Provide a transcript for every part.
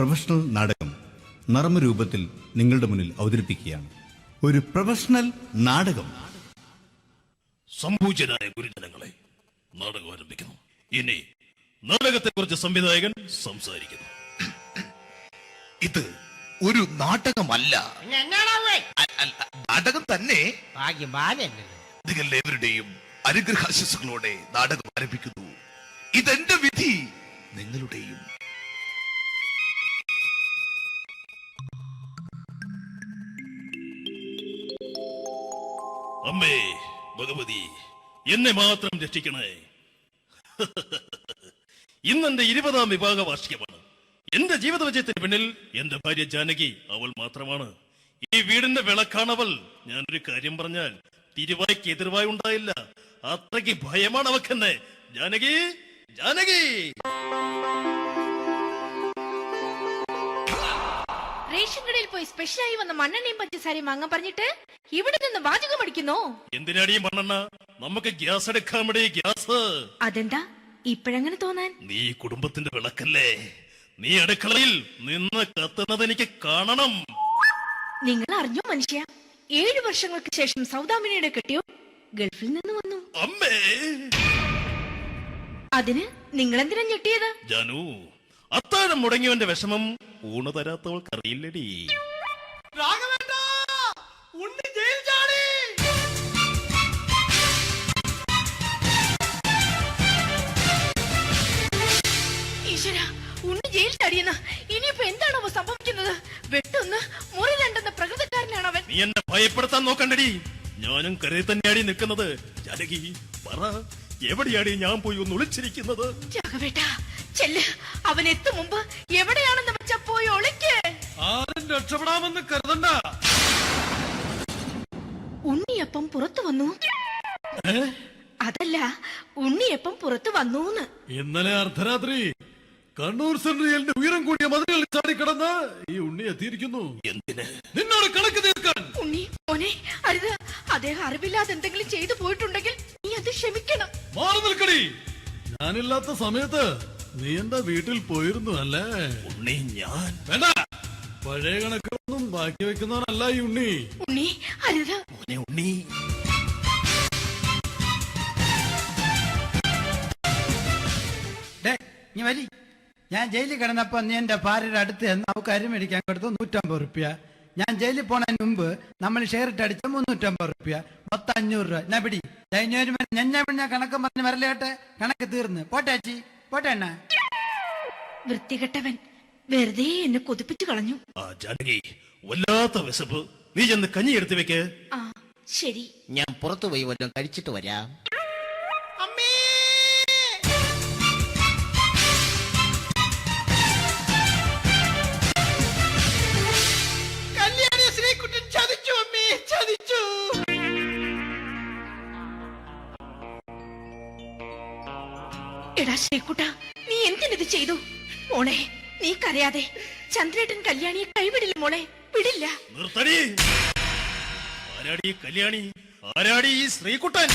Professional നാടകം നർമ്മരൂപത്തിൽ നിങ്ങളുടെ മുന്നിൽ അവതരിപ്പിക്കുകയാണ്. ഒരു പ്രൊഫഷണൽ നാടകം. സംഭൂജനായ ഗുരുജനങ്ങളെ, നാടകം ആരംഭിക്കുന്നു. ഇനി നാടകത്തെക്കുറിച്ച് സംവിധായകൻ സംസാരിക്കുന്നു. ഇത് ഒരു നാടകമല്ല, നാടകം തന്നെ. നിങ്ങളെവരുടെയും അനുഗ്രഹാശിസുകളോടെ നാടകം ആരംഭിക്കുന്നു. ഇതെന്റെ വിധി, നിങ്ങളുടെയും. അമ്മേ ഭഗവതി, എന്നെ മാത്രം രക്ഷിക്കണേ. ഇന്നെന്റെ 20ാം വിവാഹ വാർഷികമാണ്. എന്റെ ജീവിത വിജയത്തിന് പിന്നിൽ എന്റെ ഭാര്യ ജാനകി അവൾ മാത്രമാണ്. ഈ വീടിന്റെ വിളക്കാണവൾ. ഞാനൊരു കാര്യം പറഞ്ഞാൽ തിരുവായ്ക്ക് എതിർവായി ഉണ്ടായില്ല. അത്രയ്ക്ക് ഭയമാണ് അവക്കെന്നെ. ജാനകി, ജാനകി. റേഷൻ കടയിൽ പോയി സ്പെഷ്യലായി വന്ന മണ്ണെണ്ണയും പഞ്ചസാരയും വാങ്ങാൻ പറഞ്ഞിട്ട് ഇവിടെ നിന്ന് വാചകം അടിക്കുന്നു. എന്തിനാടി മണ്ണെണ്ണ? നമുക്ക് ഗ്യാസ് എടുക്കാൻ വേണ്ടി ഗ്യാസ്. അതെന്താ ഇപ്പഴങ്ങനെ തോന്നാൻ? നീ കുടുംബത്തിന്റെ വിളക്കല്ലേ. നീ അടുക്കളയിൽ നിന്ന് കത്തുന്നത് എനിക്ക് കാണണം. നിങ്ങൾ അറിഞ്ഞോ മനുഷ്യ, 7 വർഷങ്ങൾക്ക് ശേഷം സൗദാമിനിയുടെ കെട്ടിയോ ഗൾഫിൽ നിന്ന് വന്നു. അമ്മേ, അതിന് നിങ്ങൾ എന്തിനാ ഞെട്ടിയത്? ജാനു, അത്താഴം മുടങ്ങിയവന്റെ വിഷമം ഊണ് തരാത്തവൾക്ക് അറിയില്ലടി. ഈശ്വര, ഉണ്ണി ജയിൽ ചാടിയെന്ന്. ഇനിയിപ്പോ എന്താണോ സംഭവിക്കുന്നത്? വെട്ടൊന്ന് മുറി രണ്ടെന്ന പ്രകൃതക്കാരനാണ് അവൻ. നീ എന്നെ ഭയപ്പെടുത്താൻ നോക്കണ്ടടി. ഞാനും കരയിൽ തന്നെയാടി നിൽക്കുന്നത്. ജാനകി, പറ, എവിടെയാടി ഞാൻ പോയി ഒന്ന് ഒളിച്ചിരിക്കുന്നത്? രാഘവേട്ടാ, ചെല്ല്. അവൻ എത്തും മുമ്പ് എവിടെയാണെന്ന് വെച്ചാ പോയി ഒളിക്ക്. ആരും രക്ഷപ്പെടാമെന്ന് കരുതണ്ട. ഉണ്ണിയപ്പം പുറത്തു വന്നു. അതല്ല, ഉണ്ണിയപ്പം പുറത്തു വന്നൂന്ന്. ഇന്നലെ അർദ്ധരാത്രി കണ്ണൂർ സെൻട്രലിന്റെ ഉയരം കൂടിയ മതിലുകളിൽ ചാടിക്കടന്ന് ഈ ഉണ്ണി എത്തിയിരിക്കുന്നു. എന്തിന്? നിന്നോട് കണക്ക് തീർക്കാൻ. ഉണ്ണി മോനെ, അരുത്. അദ്ദേഹം അറിവില്ലാതെ എന്തെങ്കിലും ചെയ്തു പോയിട്ടുണ്ടെങ്കിൽ നീ അത് ക്ഷമിക്കണം. മാറി നിൽക്കടി. ഞാനില്ലാത്ത സമയത്ത് നീ എന്റെ വീട്ടിൽ പോയിരുന്നു അല്ലേ? ഉണ്ണി, ഞാൻ വേണ്ട. പഴയ കണക്കൊന്നും ബാക്കി വെക്കുന്നവനല്ല ഈ ഉണ്ണി. ഉണ്ണി, അരുത്. മോനെ ഉണ്ണി. ഞാൻ ജയിലിൽ കിടന്നപ്പോ നീ എന്റെ ഭാര്യയുടെ അടുത്ത് എന്ന് അവക്ക് അരി മേടിക്കാൻ കൊടുത്തു 150 റുപ്യ. ഞാൻ ജയിലിൽ പോണതിന് മുമ്പ് നമ്മൾ ഷെയർ ഇട്ട് അടിച്ച 350 റുപ്യ, മൊത്തം 500 രൂപ. ഞാൻ പിടി ഞാൻ കണക്ക് പറഞ്ഞ് വരലേട്ടെ. കണക്ക് തീർന്ന് പോട്ടെ അച്ചി, പോട്ടെ അണ്ണ. വൃത്തികെട്ടവൻ വെറുതെ എന്നെ കൊതിപ്പിച്ചു കളഞ്ഞു. ആ ജാനകി, വല്ലാത്ത വിശപ്പ്. നീ ചെന്ന് കഞ്ഞി എടുത്തു വെക്ക്. ആ ശരി. ഞാൻ പുറത്തു പോയി വല്ലതും കഴിച്ചിട്ട് വരാം. എടാ ശ്രീകുട്ട, നീ എന്തിനിത് ചെയ്തു? മോളെ, നീ കരയാതെ. ചന്ദ്രേട്ടൻ കല്യാണിയെ കൈവിടില്ല മോളെ, വിടില്ല. നിർത്തടി. ആരാടി കല്യാണി? ആരാടി ഈ ശ്രീകുട്ടൻ?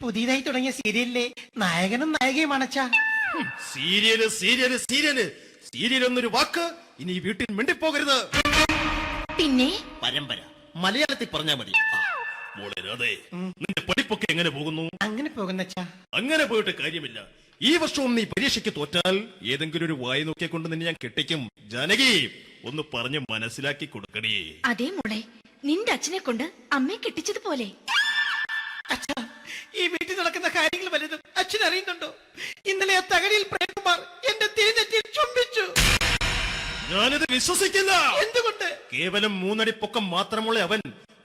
പുതിയതായി തുടങ്ങിയ സീരിയലിലെ നായകനും നായികയും അണച്ചാ. സീരിയല് സീരിയല് സീരിയല് സീരിയൽ എന്നൊരു വാക്ക് ഇനി വീട്ടിൽ മിണ്ടിപ്പോകരുത്. പിന്നെ പരമ്പര മലയാളത്തിൽ പറഞ്ഞാ മതി. മോളെ രാധേ, നിന്റെ പഠിപ്പൊക്കെ എങ്ങനെ പോകുന്നു? അങ്ങനെ പോകുന്നച്ചാ. അങ്ങനെ പോയിട്ട് കാര്യമില്ല. ഈ വർഷവും നീ പരീക്ഷയ്ക്ക് തോറ്റാൽ ഏതെങ്കിലും ഒരു വായി നോക്കിക്കൊണ്ട് നിന്നെ ഞാൻ കെട്ടിക്കും. ജാനകി, ഒന്ന് പറഞ്ഞ് മനസ്സിലാക്കി കൊടുക്കണേ. അതേ മോളെ, നിന്റെ അച്ഛനെ കൊണ്ട് അമ്മയെ കെട്ടിച്ചതുപോലെ. ഈ വീട്ടിൽ നടക്കുന്ന കാര്യങ്ങൾ വലുതും അച്ഛൻ അറിയുന്നുണ്ടോ? ഇന്നലെ ആ തകഴിയിൽ പ്രേംകുമാർ എന്റെ തിരിഞ്ഞെത്തി ചുംബിച്ചു. ഞാനിത് വിശ്വസിക്കില്ല. എന്തുകൊണ്ട്? കേവലം 3 അടി പൊക്കം മാത്രമുള്ള അവൻ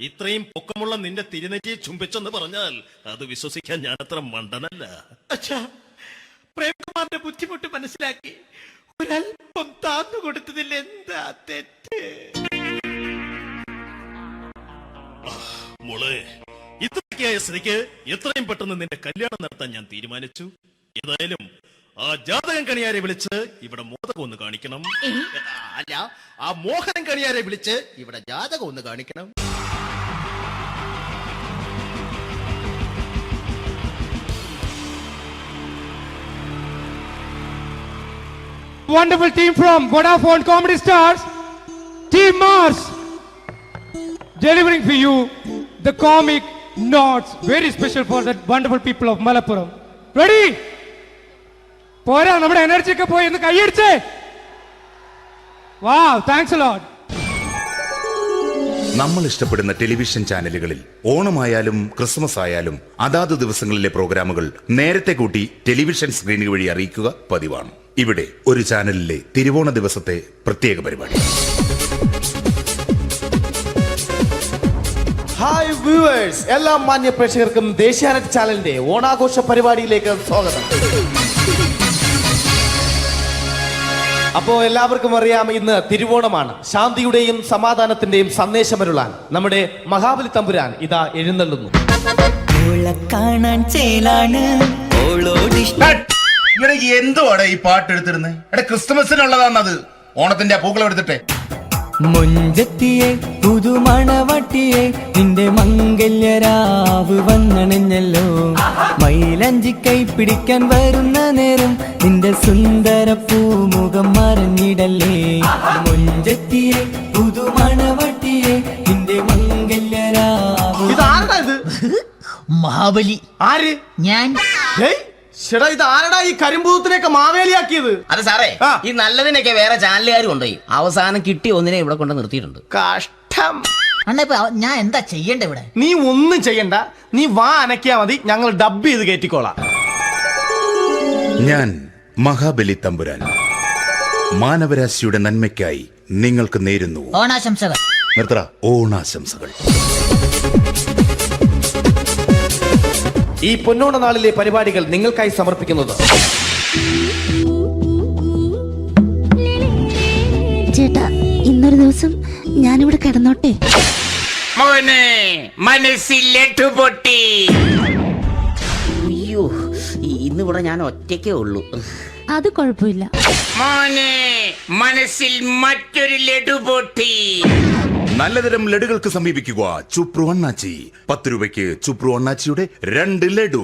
ഇത്രയും പൊക്കമുള്ള നിന്റെ തിരുനെറ്റിയെ ചുംബിച്ചെന്ന് പറഞ്ഞാൽ അത് വിശ്വസിക്കാൻ ഞാൻ അത്ര മണ്ടനല്ല. അച്ഛാ, പ്രേംകുമാറിന്റെ ബുദ്ധിമുട്ട് മനസ്സിലാക്കി ഒരല്പം താന്നു കൊടുത്തതിൽ എന്താ തെറ്റ്? മോളെ, ഇത്രയ്ക്കായ സ്ഥിതിക്ക് എത്രയും പെട്ടെന്ന് നിന്റെ കല്യാണം നടത്താൻ ഞാൻ തീരുമാനിച്ചു. ഏതായാലും ആ ജാതകം കണിയാരെ വിളിച്ച് ഇവിടെ മോദകം ഒന്ന് കാണിക്കണം. അല്ല, ആ മോഹനം കണിയാരെ വിളിച്ച് ഇവിടെ ജാതകം ഒന്ന് കാണിക്കണം. wonderful team from Vodafone Comedy Stars, Team Mars, delivering for you the comic notes, very special for the wonderful people of Malappuram. Ready? പോരാ, നമ്മുടെ എനർജി ഒക്കെ പോയി ഒന്ന് കൈയടിച്ചേ. Wow, thanks a lot. നമ്മൾ ഇഷ്ടപ്പെടുന്ന ടെലിവിഷൻ ചാനലുകളിൽ ഓണമായാലും ക്രിസ്മസ് ആയാലും അതാത് ദിവസങ്ങളിലെ പ്രോഗ്രാമുകൾ നേരത്തെ കൂട്ടി ടെലിവിഷൻ സ്ക്രീനുകൾ വഴി അറിയിക്കുക പതിവാണ്. ഇവിടെ ഒരു ചാനലിലെ തിരുവോണ ദിവസത്തെ പ്രത്യേക പരിപാടി. ഹായ് വ്യൂവേഴ്സ്, എല്ലാ മാന്യ പ്രേക്ഷകർക്കും ദേശീയാനെറ്റ് ചാനലിന്റെ ഓണാഘോഷ പരിപാടിയിലേക്ക് സ്വാഗതം. അപ്പോ എല്ലാവർക്കും അറിയാം, ഇന്ന് തിരുവോണമാണ്. ശാന്തിയുടെയും സമാധാനത്തിന്റെയും സന്ദേശമരുളാൻ നമ്മുടെ മഹാബലി തമ്പുരാൻ ഇതാ എഴുന്നള്ളുന്നു. എന്തുവാടെ ഈ പാട്ട് എടുത്തിരുന്നത്? എടാ, ക്രിസ്തുമസിനുള്ളതാണത്. ഓണത്തിന്റെ പൂക്കളം എടുത്തിട്ടെ. മുഞ്ചത്തിയെ പുതുമണവട്ടിയെ നിന്റെ മംഗല്യരാവ് വന്നണഞ്ഞല്ലോ. മൈലഞ്ചി കൈ പിടിക്കാൻ വരുന്ന നേരം നിന്റെ സുന്ദര പൂമുഖം മറഞ്ഞിടല്ലേ. മുഞ്ചത്തിയെ പുതുമണവട്ടിയെ നിന്റെ മംഗല്യരാവ്. ഇതാരടാ ഇത്? മഹാബലി. ആര്? ഞാൻ. ചേട്ടാ, ഇത് ആരടാ ഈ കരിമ്പൂത്തിനെയൊക്കെ മാവേലിയാക്കിയത്? അതെ സാറേ, ഈ നല്ലതിനൊക്കെ വേറെ ചാനലുകാർ കൊണ്ടുപോയി അവസാനം കിട്ടി ഒന്നിനെ ഇവിടെ കൊണ്ട് നിർത്തിയിട്ടുണ്ട്. കഷ്ടം. അണ്ണ ഇപ്പൊ ഞാൻ എന്താ ചെയ്യണ്ടേ ഇവിടെ? നീ ഒന്നും ചെയ്യണ്ട, നീ വാ അനക്കിയാ മതി, ഞങ്ങൾ ഡബ് ചെയ്ത് കയറ്റിക്കോളാം. ഞാൻ മഹാബലി തമ്പുരാൻ മാനവരാശിയുടെ നന്മയ്ക്കായി നിങ്ങൾക്ക് നേരുന്നു ഓണാശംസകൾ. നിർത്തറ ഓണാശംസകൾ. ഈ പൊന്നോണ നാളിലെ പരിപാടികൾ നിങ്ങൾക്കായി സമർപ്പിക്കുന്നത് ചേട്ടാ, ഇന്നൊരു ദിവസം ഞാനിവിടെ കിടന്നോട്ടെ. മനസ്സിലെട്ടു പൊട്ടി. അയ്യോ, ഇന്നിവിടെ ഞാൻ ഒറ്റയ്ക്കേ ഉള്ളൂ. അത് കുഴപ്പമില്ല. മോനെ, മനസ്സിൽ മറ്റൊരു ലഡു പൊട്ടി. നല്ലതരം ലഡുകൾക്ക് സമീപിക്കുക ചുപ്രു അണ്ണാച്ചി. 10 രൂപയ്ക്ക് ചുപ്രു അണ്ണാച്ചിയുടെ 2 ലഡു.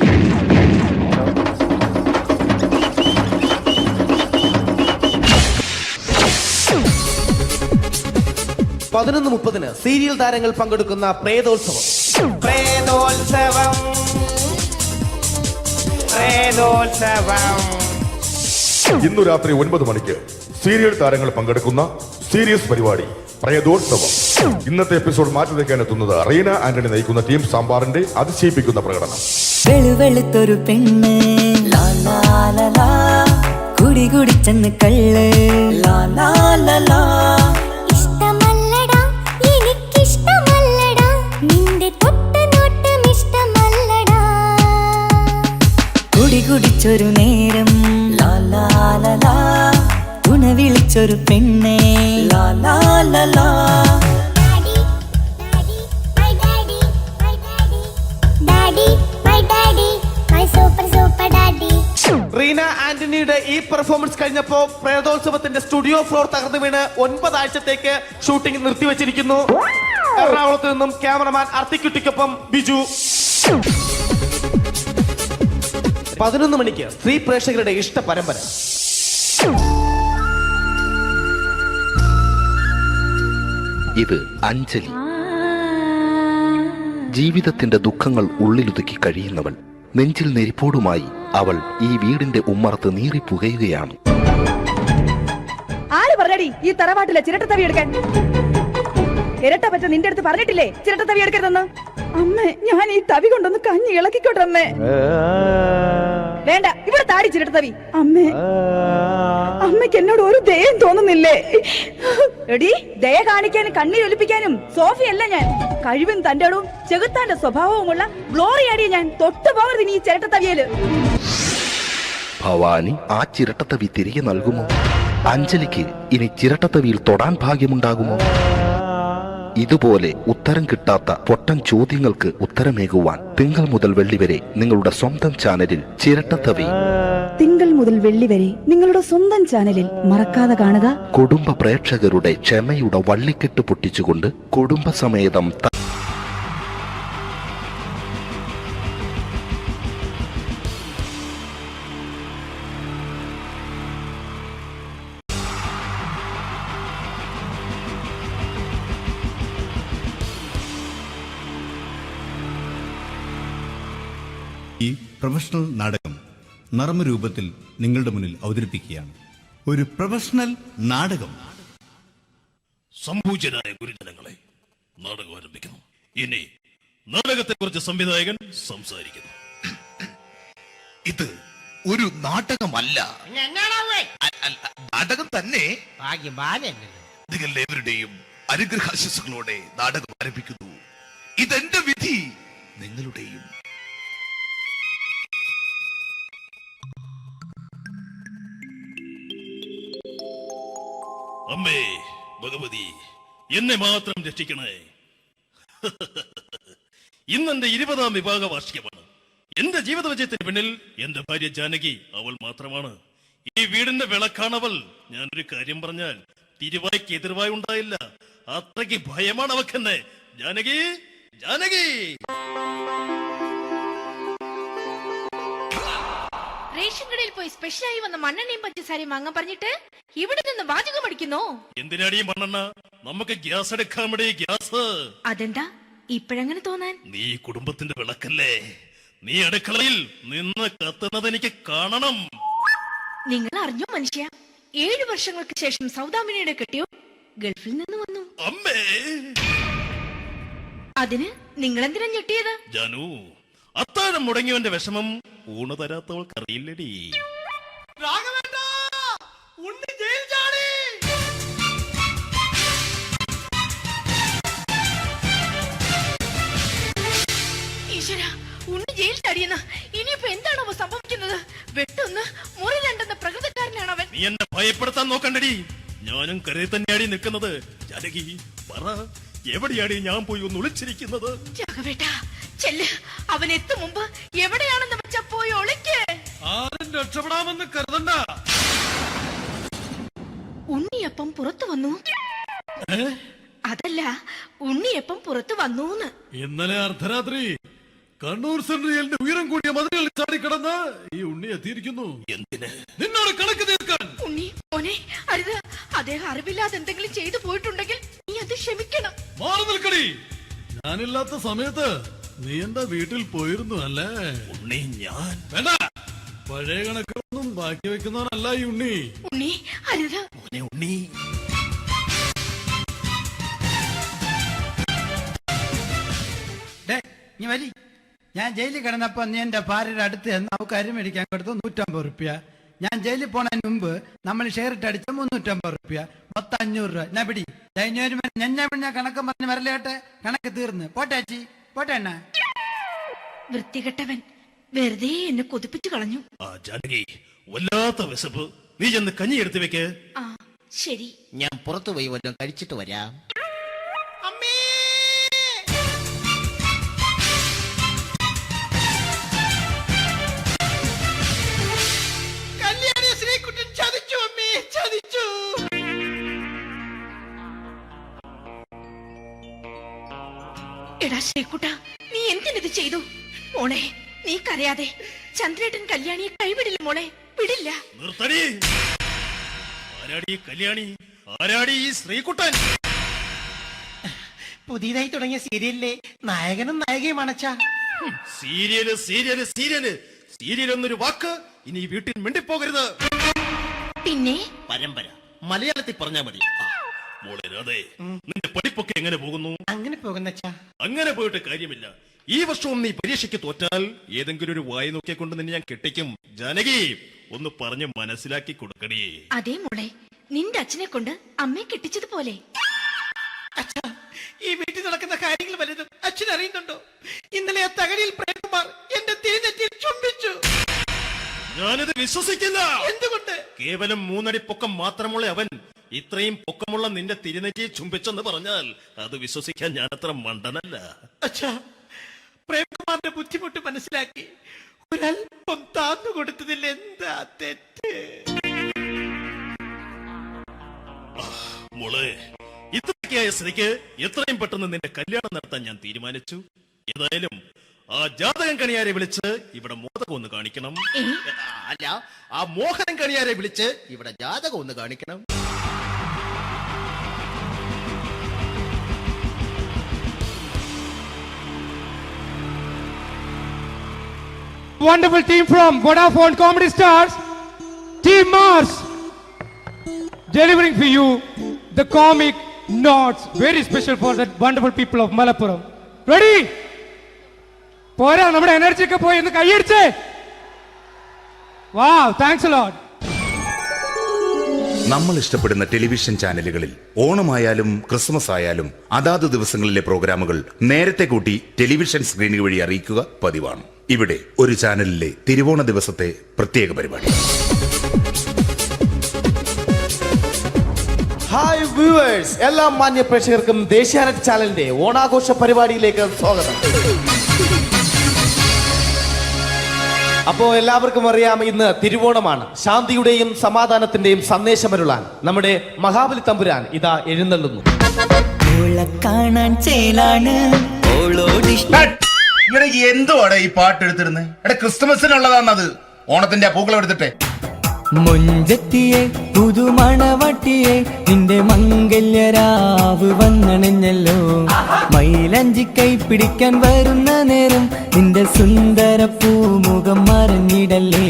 പതിനൊന്ന് 30 സീരിയൽ താരങ്ങൾ പങ്കെടുക്കുന്ന പ്രേതോത്സവം. പ്രേതോത്സവം, പ്രേതോത്സവം. ഇന്നു രാത്രി 9 മണിക്ക് സീരിയൽ താരങ്ങൾ പങ്കെടുക്കുന്ന സീരിയസ് പരിപാടി പ്രേതോത്സവം. ഇന്നത്തെ എപ്പിസോഡ് മാറ്റി വയ്ക്കാൻ എത്തുന്നത് റീന ആന്റണി നയിക്കുന്ന ടീം സാമ്പാറിന്റെ അതിശയിപ്പിക്കുന്ന പ്രകടനം. വെളുവെളുത്തൊരു പെണ്ണ് കുടി കുടിച്ചെന്ന് കള്ള്. ഇഷ്ടമല്ലടാ, എനിക്കിഷ്ടമല്ലടാ, നിന്റെ തൊട്ട നോട്ടം ഇഷ്ടമല്ലടാ. കുടി കുടിച്ചൊരു നേരം തുണ വിളിച്ചൊരു പെണ്ണെ. റീന ആന്റണിയുടെ ഈ പെർഫോമൻസ് കഴിഞ്ഞപ്പോ പ്രേതോത്സവത്തിന്റെ സ്റ്റുഡിയോ ഫ്ലോർ തകർന്നു വീണ് 9 ആഴ്ചത്തേക്ക് ഷൂട്ടിംഗ് നിർത്തിവെച്ചിരിക്കുന്നു. എറണാകുളത്ത് നിന്നും ക്യാമറമാൻ അർത്തിക്കുട്ടിക്കൊപ്പം ബിജു. 11 മണിക്ക് സ്ത്രീ പ്രേക്ഷകരുടെ ഇഷ്ട പരമ്പര. ഇത് അഞ്ജലി. ജീവിതത്തിന്റെ ദുഃഖങ്ങൾ ഉള്ളിലൊതുക്കി കഴിയുന്നവൾ. നെഞ്ചിൽ നെരിപ്പോടുമായി അവൾ ഈ വീടിന്റെ ഉമ്മറത്ത് നീറിപ്പുകയുകയാണ്. ആര് പറഞ്ഞടി ഈ തറവാട്ടിലെ ചിരട്ടത്തവി എടുക്കാൻ? ഇരട്ട പറ്റ നിന്റെ അടുത്ത് പറഞ്ഞിട്ടില്ലേ ചിരട്ടത്തവി എടുക്കരുതെന്ന്? അമ്മേ, ഞാൻ ഈ തവി കൊണ്ടൊന്ന് കഞ്ഞി ഇളക്കിക്കോട്ടെ അമ്മേ. വേണ്ട, ഇവിടെ താടി ചിരട്ടത്തവി. അമ്മേ, അമ്മയ്ക്ക് എന്നോട് ഒരു ദയം തോന്നുന്നില്ലേ? എടി, ദയ കാണിക്കാനും കണ്ണീരൊലിപ്പിക്കാനും സോഫിയല്ല ഞാൻ. കഴിവും തന്റെടും ചെകുത്താന്റെ സ്വഭാവവുമുള്ള ഗ്ലോറിയാടിയ ഞാൻ. തൊട്ടു പോകരുത് നീ ചിരട്ടത്തവിയല്. ഭവാനി ആ ചിരട്ടത്തവി തിരികെ നൽകുമോ? അഞ്ജലിക്ക് ഇനി ചിരട്ടത്തവിയിൽ തൊടാൻ ഭാഗ്യമുണ്ടാകുമോ? ഇതുപോലെ ഉത്തരം കിട്ടാത്ത പൊട്ടൻ ചോദ്യങ്ങൾക്ക് ഉത്തരമേകുവാൻ തിങ്കൾ മുതൽ വെള്ളി വരെ നിങ്ങളുടെ സ്വന്തം ചാനലിൽ ചിരട്ടത്തവി. തിങ്കൾ മുതൽ വെള്ളി വരെ നിങ്ങളുടെ സ്വന്തം ചാനലിൽ മറക്കാതെ കാണുക. കുടുംബ പ്രേക്ഷകരുടെ ക്ഷമയുടെ വള്ളിക്കെട്ട് പൊട്ടിച്ചുകൊണ്ട് കുടുംബസമേതം ഈ പ്രൊഫഷണൽ നാടകം നർമ്മരൂപത്തിൽ നിങ്ങളുടെ മുന്നിൽ അവതരിപ്പിക്കുകയാണ്. ഒരു പ്രൊഫഷണൽ നാടകം. സംപൂജ്യരായ ഗുരുജനങ്ങളെ, നാടകം ആരംഭിക്കുന്നു. ഇനി നാടകത്തെ കുറിച്ച് സംവിധായകൻ സംസാരിക്കുന്നു. ഇത് ഒരു നാടകമല്ല, നാടകം തന്നെ. നിങ്ങളെവരുടെയും അനുഗ്രഹാശിസുകളോടെ നാടകം ആരംഭിക്കുന്നു. ഇതെന്റെ വിധി, നിങ്ങളുടെയും. അമ്മേ ഭഗവതി, എന്നെ മാത്രം രക്ഷിക്കണേ. ഇന്നെന്റെ 20ാം വിവാഹ വാർഷികമാണ്. എന്റെ ജീവിത വിജയത്തിന് പിന്നിൽ എന്റെ ഭാര്യ ജാനകി അവൾ മാത്രമാണ്. ഈ വീടിന്റെ വിളക്കാണവൾ. ഞാനൊരു കാര്യം പറഞ്ഞാൽ തിരുവായ്ക്ക് എതിർവായി ഉണ്ടായില്ല. അത്രയ്ക്ക് ഭയമാണ് അവക്കെന്നെ. ജാനകി, ജാനകി. റേഷൻ കടയിൽ പോയി സ്പെഷ്യലായി വന്ന മണ്ണെണ്ണയും പഞ്ചസാരയും വാങ്ങാൻ പറഞ്ഞിട്ട് ഇവിടെ നിന്ന് വാചകം അടിക്കുന്നോ? എന്തിനാടി മണ്ണെണ്ണ? നമുക്ക് ഗ്യാസ് എടുക്കാൻ വേണ്ടി ഗ്യാസ്. അതെന്താ ഇപ്പഴങ്ങനെ തോന്നാൻ? നീ കുടുംബത്തിന്റെ വിളക്കല്ലേ. നീ അടുക്കളയിൽ നിന്ന് കത്തുന്നത് എനിക്ക് കാണണം. നിങ്ങൾ അറിഞ്ഞോ മനുഷ്യ, 7 വർഷങ്ങൾക്ക് ശേഷം സൗദാമിനിയുടെ കെട്ടിയോ ഗൾഫിൽ നിന്ന് വന്നു. അമ്മേ, അതിന് നിങ്ങൾ എന്തിനാ ഞെട്ടിയത്? ജാനു, അത്താഴം മുടങ്ങിയവന്റെ വിഷമം ഊണ് തരാത്തവൾക്ക് അറിയില്ലടി. ഉണ്ണി ജയിൽ ചാടി. ഈശ്വര, ഉണ്ണി ജയിൽ ചാടിയെന്ന്. ഇനിയിപ്പോ എന്താണോ സംഭവിക്കുന്നത്? വെട്ടൊന്ന് മുറി രണ്ടെന്ന പ്രകൃതക്കാരനാണ് അവൻ. നീ എന്നെ ഭയപ്പെടുത്താൻ നോക്കണ്ടടി. ഞാനും കരയിൽ തന്നെയാടി നിൽക്കുന്നത്. ജാനകി, പറ, എവിടെയാടി ഞാൻ പോയി ഒന്ന് ഒളിച്ചിരിക്കുന്നത്? രാഘവേട്ട, ചെല്ല്. അവൻ എത്തും മുമ്പ് എവിടെയാണെന്ന് വെച്ചാ പോയി ഒളിക്ക്. ആരും രക്ഷപ്പെടാമെന്ന് കരുതണ്ട. ഉണ്ണിയപ്പം പുറത്തു വന്നു. അതല്ല, ഉണ്ണിയപ്പം പുറത്തു വന്നൂന്ന്. ഇന്നലെ അർദ്ധരാത്രി കണ്ണൂർ സെൻട്രലിന്റെ ഉയരം കൂടിയ മതിലുകളിൽ ചാടിക്കിടന്ന് ഈ ഉണ്ണി എത്തിയിരിക്കുന്നു. എന്തിന്? നിന്നോട് കണക്ക് തീർക്കാൻ. ഉണ്ണി മോനെ, അരുത്. അദ്ദേഹം അറിവില്ലാതെ എന്തെങ്കിലും ചെയ്തു പോയിട്ടുണ്ടെങ്കിൽ നീ അത് ക്ഷമിക്കണം. മാറി നിൽക്കടി. ഞാനില്ലാത്ത സമയത്ത് നീ എന്റെ വീട്ടിൽ പോയിരുന്നു അല്ലേ? ഉണ്ണി, ഞാൻ വേണ്ട. പഴയ കണക്കൊന്നും ബാക്കി വെക്കുന്നവനല്ല ഈ ഉണ്ണി. ഉണ്ണി, അരുത്. മോനെ ഉണ്ണി. നീ വരി. ഞാൻ ജയിലിൽ കിടന്നപ്പോ നീ എന്റെ ഭാര്യയുടെ അടുത്ത് എന്ന് അവക്ക് അരി മേടിക്കാൻ കൊടുത്തു 150 റുപ്യ. ഞാൻ ജയിലിൽ പോണതിന് മുമ്പ് നമ്മൾ ഷെയർ ഇട്ട് അടിച്ച 350 റുപ്യ, മൊത്തം 500 രൂപ. ഞാൻ പിടി. ഞാൻ കണക്കം പറഞ്ഞ് വരലേട്ടെ. കണക്ക് തീർന്ന്. പോട്ടെ അച്ചി, പോട്ടെ അണ്ണ. വൃത്തികെട്ടവൻ വെറുതെ എന്നെ കൊതിപ്പിച്ചു കളഞ്ഞു. ആ ജാനകി, വല്ലാത്ത വിശപ്പ്. നീ ചെന്ന് കഞ്ഞി എടുത്തു വെക്ക്. ആ ശരി. ഞാൻ പുറത്തു പോയി വല്ലതും കഴിച്ചിട്ട് വരാം. അമ്മേ, കല്യാണി ശ്രീകുട്ടൻ ചതിച്ചു. അമ്മേ, ചതിച്ചു. എടാ ശ്രീകുട്ട, നീ എന്തിനിത് ചെയ്തു? മോളെ, നീ കരയാതെ. ചന്ദ്രേട്ടൻ കല്യാണിയെ കൈവിടില്ല മോളെ, വിടില്ല. നിർത്തടി. ആരാടി കല്യാണി? ആരാടി ഈ ശ്രീകുട്ടൻ? പുതിയതായി തുടങ്ങിയ സീരിയലിലെ നായകനും നായികയും അണച്ചാ. സീരിയല് സീരിയല് സീരിയല് സീരിയൽ എന്നൊരു വാക്ക് ഇനി ഈ വീട്ടിൽ മിണ്ടിപ്പോകരുത്. പിന്നെ പരമ്പര മലയാളത്തിൽ പറഞ്ഞാ മതി. മോളെ രാധേ, നിന്റെ പഠിപ്പൊക്കെ എങ്ങനെ പോകുന്നു? അങ്ങനെ പോകുന്നച്ചാ. അങ്ങനെ പോയിട്ട് കാര്യമില്ല. ഈ വർഷവും നീ പരീക്ഷയ്ക്ക് തോറ്റാൽ ഏതെങ്കിലും ഒരു വായി നോക്കിയെ കൊണ്ട് നിന്നെ ഞാൻ കെട്ടിക്കും. ജാനകി, ഒന്ന് പറഞ്ഞ് മനസ്സിലാക്കി കൊടുക്കണേ. അതേ മോളെ, നിന്റെ അച്ഛനെ കൊണ്ട് അമ്മയെ കെട്ടിച്ചതുപോലെ. അച്ഛാ, ഈ വീട്ടിൽ നടക്കുന്ന കാര്യങ്ങൾ വലുതും അച്ഛൻ അറിയുന്നുണ്ടോ? ഇന്നലെ ആ തകഴിയിൽ പ്രേംകുമാർ എന്റെ തിരിഞ്ഞെറ്റിയിൽ ചുംബിച്ചു. ഞാനിത് വിശ്വസിക്കില്ല. എന്തുകൊണ്ട്? കേവലം 3 അടി പൊക്കം മാത്രമുള്ള അവൻ ഇത്രയും പൊക്കമുള്ള നിന്റെ തിരുനെറ്റിയെ ചുംബിച്ചെന്ന് പറഞ്ഞാൽ അത് വിശ്വസിക്കാൻ ഞാൻ അത്ര മണ്ടനല്ല. അച്ഛാ, പ്രേംകുമാറിന്റെ ബുദ്ധിമുട്ട് മനസ്സിലാക്കി ഒരല്പം താന്നു കൊടുത്തതിൽ എന്താ തെറ്റ്? മോളെ, ഇത്രയ്ക്കായ സ്ഥിതിക്ക് എത്രയും പെട്ടെന്ന് നിന്റെ കല്യാണം നടത്താൻ ഞാൻ തീരുമാനിച്ചു. ഏതായാലും ആ ജാതകം കണിയാരെ വിളിച്ച് ഇവിടെ മോദകം ഒന്ന് കാണിക്കണം. അല്ല, ആ മോഹനം കണിയാരെ വിളിച്ച് ഇവിടെ ജാതകം ഒന്ന് കാണിക്കണം. wonderful team from Vodafone Comedy Stars, Team Mars, delivering for you the comic notes, very special for the wonderful people of Malappuram. Ready? പോരാ നമ്മുടെ എനർജി ഒക്കെ പോയി ഒന്ന് കൈയടിച്ചേ. Wow, thanks a lot. നമ്മൾ ഇഷ്ടപ്പെടുന്ന ടെലിവിഷൻ ചാനലുകളിൽ ഓണമായാലും ക്രിസ്മസ് ആയാലും അതാത് ദിവസങ്ങളിലെ പ്രോഗ്രാമുകൾ നേരത്തെ കൂട്ടി ടെലിവിഷൻ സ്ക്രീനുകൾ വഴി അറിയിക്കുക പതിവാണ്. ഇവിടെ ഒരു ചാനലിലെ തിരുവോണ ദിവസത്തെ പ്രത്യേക പരിപാടി. ഹായ് വ്യൂവേഴ്സ്, എല്ലാ മാന്യ പ്രേക്ഷകർക്കും ദേശീയാനെറ്റ് ചാനലിന്റെ ഓണാഘോഷ പരിപാടിയിലേക്ക് സ്വാഗതം. അപ്പോ എല്ലാവർക്കും അറിയാം, ഇന്ന് തിരുവോണമാണ്. ശാന്തിയുടെയും സമാധാനത്തിന്റെയും സന്ദേശമരുളാൻ നമ്മുടെ മഹാബലി തമ്പുരാൻ ഇതാ എഴുന്നള്ളുന്നു. കാണാൻ ചേലാണ് എന്തുവാടെ ഈ പാട്ട് എടുത്തിരുന്നത്? എടാ, ക്രിസ്തുമസിനുള്ളതാണത്. ഓണത്തിന്റെ പൂക്കളം എടുത്തിട്ടെ. മൊഞ്ചത്തിയെ പുതുമണവട്ടിയെ നിന്റെ മംഗല്യരാവ് വന്നണഞ്ഞല്ലോ. മൈലഞ്ചി കൈ പിടിക്കാൻ വരുന്ന നേരം നിന്റെ സുന്ദര പൂമുഖം മറഞ്ഞിടല്ലേ.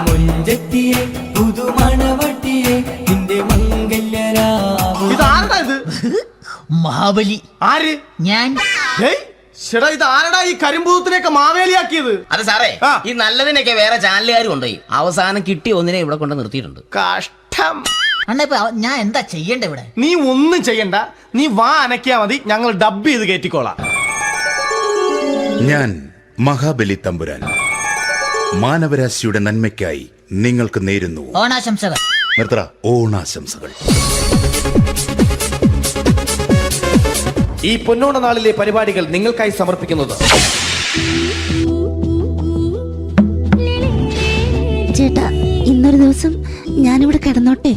മൊഞ്ചത്തിയെ പുതുമണവട്ടിയെ നിന്റെ മംഗല്യരാവ്. ഇതാരടാ ഇത്? മഹാബലി. ആര്? ഞാൻ. ചേട്ടാ, ഇത് ആരടാ ഈ കരിമ്പൂത്തിനെയൊക്കെ മാവേലിയാക്കിയത്? അത് സാറേ, ഈ നല്ലതിനൊക്കെ വേറെ ചാനലുകാർ കൊണ്ടുപോയി അവസാനം കിട്ടി ഒന്നിനെ ഇവിടെ കൊണ്ട് നിർത്തിയിട്ടുണ്ട്. കഷ്ടം. അണ്ണ ഇപ്പൊ ഞാൻ എന്താ ചെയ്യണ്ട ഇവിടെ? നീ ഒന്നും ചെയ്യണ്ട, നീ വാ അനക്കിയാ മതി, ഞങ്ങൾ ഡബ് ചെയ്ത് കയറ്റിക്കോളാം. ഞാൻ മഹാബലി തമ്പുരാൻ മാനവരാശിയുടെ നന്മയ്ക്കായി നിങ്ങൾക്ക് നേരുന്നു ഓണാശംസകൾ. നിർത്തറ ഓണാശംസകൾ. ഈ പൊന്നോണ നാളിലെ പരിപാടികൾ നിങ്ങൾക്കായി സമർപ്പിക്കുന്നത് ചേട്ടാ, ഇന്നൊരു ദിവസം ഞാനിവിടെ കിടന്നോട്ടെ.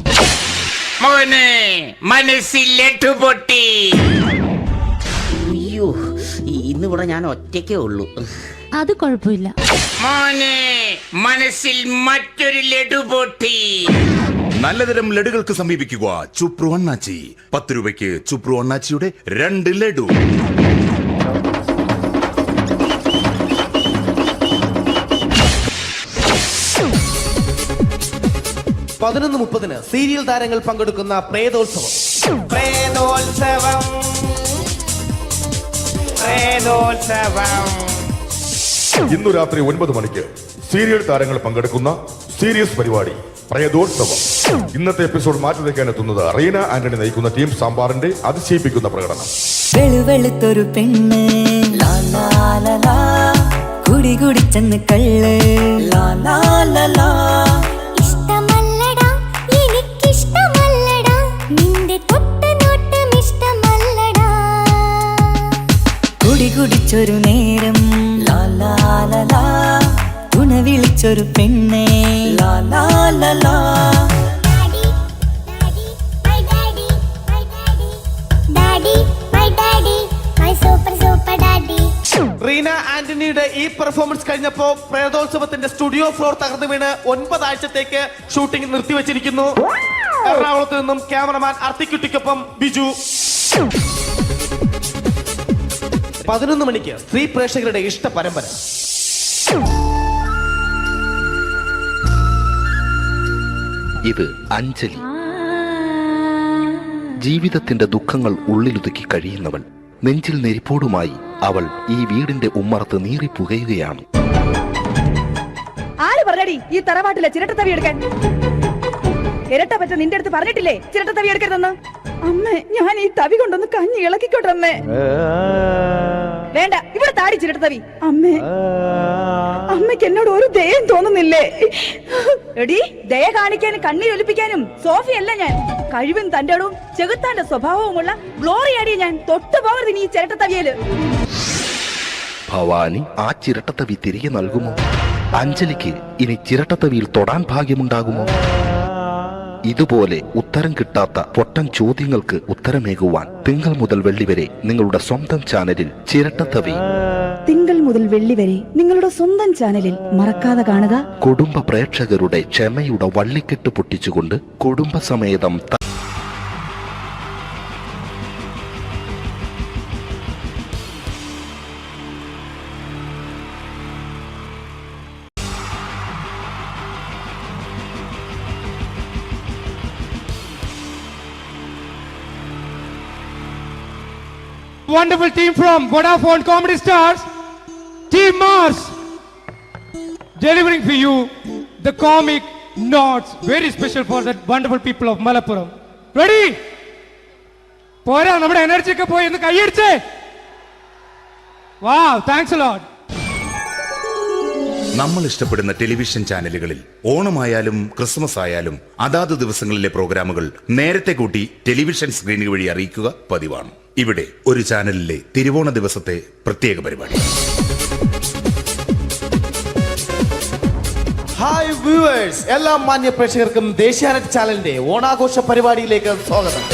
അയ്യോ, ഇന്നിവിടെ ഞാൻ ഒറ്റയ്ക്കേ ഉള്ളൂ. അത് കുഴപ്പമില്ല. മനസ്സിൽ മറ്റൊരു ലഡു പൊട്ടി. നല്ലതരം ലഡുകൾക്ക് സമീപിക്കുക ചുപ്രു അണ്ണാച്ചി. 10 രൂപയ്ക്ക് ചുപ്രു അണ്ണാച്ചിയുടെ 2 ലഡു. പതിനൊന്ന് 30 സീരിയൽ താരങ്ങൾ പങ്കെടുക്കുന്ന പ്രേതോത്സവം. പ്രേതോത്സവം, പ്രേതോത്സവം. ഇന്നു രാത്രി 9 മണിക്ക് സീരിയൽ താരങ്ങൾ പങ്കെടുക്കുന്ന സീരിയസ് പരിപാടി പ്രേതോത്സവം. ഇന്നത്തെ എപ്പിസോഡ് മാറ്റി വയ്ക്കാൻ എത്തുന്നത് റീന ആന്റണി നയിക്കുന്ന ടീം സാമ്പാറിന്റെ അതിശയിപ്പിക്കുന്ന പ്രകടനം. വെളുവെളുത്തൊരു പെണ്ണ് കുടി കുടിച്ചെന്ന് കള്ള്. ഇഷ്ടമല്ലടാ, എനിക്കിഷ്ടമല്ലടാ, നിന്റെ തൊട്ടനോട്ടം ഇഷ്ടമല്ലടാ. കുടി കുടിച്ചൊരു നേരം തുണ വിളിച്ചൊരു പെണ്ണെ. റീന ആന്റണിയുടെ ഈ പെർഫോമൻസ് കഴിഞ്ഞപ്പോ പ്രേതോത്സവത്തിന്റെ സ്റ്റുഡിയോ ഫ്ലോർ തകർന്നു വീണ് 9 ആഴ്ചത്തേക്ക് ഷൂട്ടിംഗ് നിർത്തിവെച്ചിരിക്കുന്നു. എറണാകുളത്ത് നിന്നും ക്യാമറമാൻ അർത്തിക്കുട്ടിക്കൊപ്പം ബിജു. 11 മണിക്ക് സ്ത്രീ പ്രേക്ഷകരുടെ ഇഷ്ട പരമ്പര. ഇത് അഞ്ജലി. ജീവിതത്തിന്റെ ദുഃഖങ്ങൾ ഉള്ളിലൊതുക്കി കഴിയുന്നവൾ. നെഞ്ചിൽ നെരിപ്പോടുമായി അവൾ ഈ വീടിന്റെ ഉമ്മറത്ത് നീറിപ്പുകയുകയാണ്. ആര് പറഞ്ഞടി ഈ തറവാട്ടിലെ ചിരട്ടത്തവി എടുക്കാൻ? ഇരട്ട പറ്റ നിന്റെ അടുത്ത് പറഞ്ഞിട്ടില്ലേ ചിരട്ടത്തവി എടുക്കരുതെന്ന്? അമ്മേ, ഞാൻ ഈ തവി കൊണ്ടൊന്ന് കഞ്ഞി ഇളക്കിക്കോട്ടെ അമ്മേ. വേണ്ട, ഇവിടെ താടി ചിരട്ടത്തവി. അമ്മേ, അമ്മയ്ക്ക് എന്നോട് ഒരു ദയം തോന്നുന്നില്ലേ? എടി, ദയ കാണിക്കാനും കണ്ണീരൊലിപ്പിക്കാനും സോഫിയല്ല ഞാൻ. കഴിവും തന്റെ ഇടവും ചെകുത്താന്റെ സ്വഭാവവുമുള്ള ഗ്ലോറിയാടി ഞാൻ. തൊട്ടുപോകരുത് നീ ഈ ചിരട്ടത്തവിയല്. ഭവാനി ആ ചിരട്ടത്തവി തിരികെ നൽകുമോ? അഞ്ജലിക്ക് ഇനി ചിരട്ടത്തവിയിൽ തൊടാൻ ഭാഗ്യമുണ്ടാകുമോ? ഇതുപോലെ ഉത്തരം കിട്ടാത്ത പൊട്ടൻ ചോദ്യങ്ങൾക്ക് ഉത്തരമേകുവാൻ തിങ്കൾ മുതൽ വെള്ളി വരെ നിങ്ങളുടെ സ്വന്തം ചാനലിൽ ചിരട്ടത്തവി. തിങ്കൾ മുതൽ വെള്ളി വരെ നിങ്ങളുടെ സ്വന്തം ചാനലിൽ മറക്കാതെ കാണുക. കുടുംബ പ്രേക്ഷകരുടെ ക്ഷമയുടെ വള്ളിക്കെട്ട് പൊട്ടിച്ചുകൊണ്ട് കുടുംബസമേതം wonderful team from Vodafone Comedy Stars, Team Mars, delivering for you the comic notes, very special for the wonderful people of Malappuram. Ready? പോരാ, നമ്മുടെ എനർജി ഒക്കെ പോയി, ഒന്ന് കൈയടിച്ചേ. Wow, thanks a lot. നമ്മൾ ഇഷ്ടപ്പെടുന്ന ടെലിവിഷൻ ചാനലുകളിൽ ഓണമായാലും ക്രിസ്മസ് ആയാലും അതാത് ദിവസങ്ങളിലെ പ്രോഗ്രാമുകൾ നേരത്തെ കൂട്ടി ടെലിവിഷൻ സ്ക്രീനുകൾ വഴി അറിയിക്കുക പതിവാണ്. ഇവിടെ ഒരു ചാനലിലെ തിരുവോണ ദിവസത്തെ പ്രത്യേക പരിപാടി. ഹായ് വ്യൂവേഴ്സ്, എല്ലാ മാന്യ പ്രേക്ഷകർക്കും ദേശീയാനെറ്റ് ചാനലിന്റെ ഓണാഘോഷ പരിപാടിയിലേക്ക് സ്വാഗതം.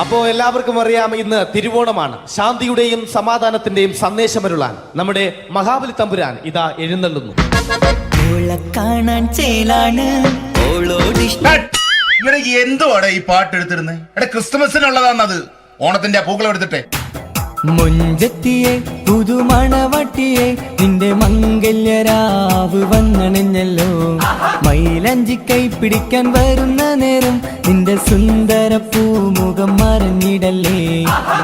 അപ്പോ എല്ലാവർക്കും അറിയാം, ഇന്ന് തിരുവോണമാണ്. ശാന്തിയുടെയും സമാധാനത്തിന്റെയും സന്ദേശമരുളാൻ നമ്മുടെ മഹാബലി തമ്പുരാൻ ഇതാ എഴുന്നള്ളുന്നു. കാണാൻ ചേലാണ് എന്തുവാടെ ഈ പാട്ട് എടുത്തിരുന്നേ? എടാ, ക്രിസ്തുമസിനുള്ളതാണത്. ഓണത്തിന്റെ പൂക്കളം എടുത്തിട്ടെ. മുഞ്ചത്തിയെ പുതുമണവട്ടിയെ നിന്റെ മംഗല്യരാവ് വന്നണഞ്ഞല്ലോ. മൈലഞ്ചി കൈ പിടിക്കാൻ വരുന്ന നേരം നിന്റെ സുന്ദര പൂമുഖം മറഞ്ഞിടല്ലേ.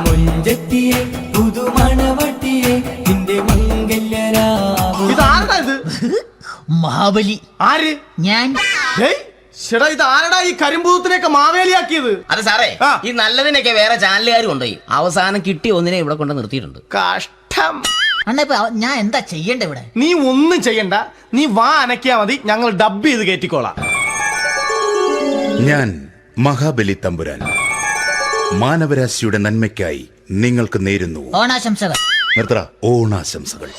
മുഞ്ചത്തിയെ പുതുമണവട്ടിയെ നിന്റെ മംഗല്യരാവ്. ഇതാരടാ ഇത്? മഹാബലി. ആര്? ഞാൻ. ചേട്ടാ, ഇത് ആരടാ ഈ കരിമ്പൂത്തിനെയൊക്കെ മാവേലിയാക്കിയത്? അതെ സാറേ, ഈ നല്ലതിനൊക്കെ വേറെ ചാനലുകാർ കൊണ്ടുപോയി അവസാനം കിട്ടിയ ഒന്നിനെ ഇവിടെ കൊണ്ട് നിർത്തിയിട്ടുണ്ട്. കഷ്ടം. അണ്ണാ, ഇപ്പൊ ഞാൻ എന്താ ചെയ്യണ്ടേ ഇവിടെ? നീ ഒന്നും ചെയ്യണ്ട, നീ വാ അനക്കിയാ മതി, ഞങ്ങൾ ഡബ് ചെയ്ത് കയറ്റിക്കോളാം. ഞാൻ മഹാബലി തമ്പുരാൻ മാനവരാശിയുടെ നന്മയ്ക്കായി നിങ്ങൾക്ക് നേരുന്നു ഓണാശംസകൾ. നിർത്തറ. ഓണാശംസകൾ.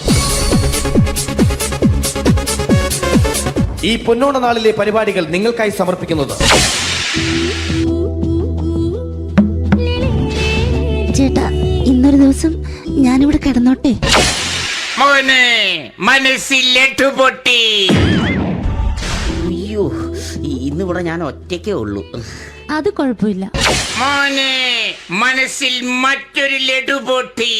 ഈ പൊന്നോണ നാളിലെ പരിപാടികൾ നിങ്ങൾക്കായി സമർപ്പിക്കുന്നത് ചേട്ടാ, ഇന്നൊരു ദിവസം ഞാനിവിടെ കിടന്നോട്ടെ. മോനെ മനസ്സിലെട്ടു പൊട്ടി. അയ്യോ, ഇന്നിവിടെ ഞാൻ ഒറ്റയ്ക്കേ ഉള്ളൂ. അത് കുഴപ്പമില്ല. മോനെ മനസ്സിൽ മറ്റൊരു ലഡു പൊട്ടി.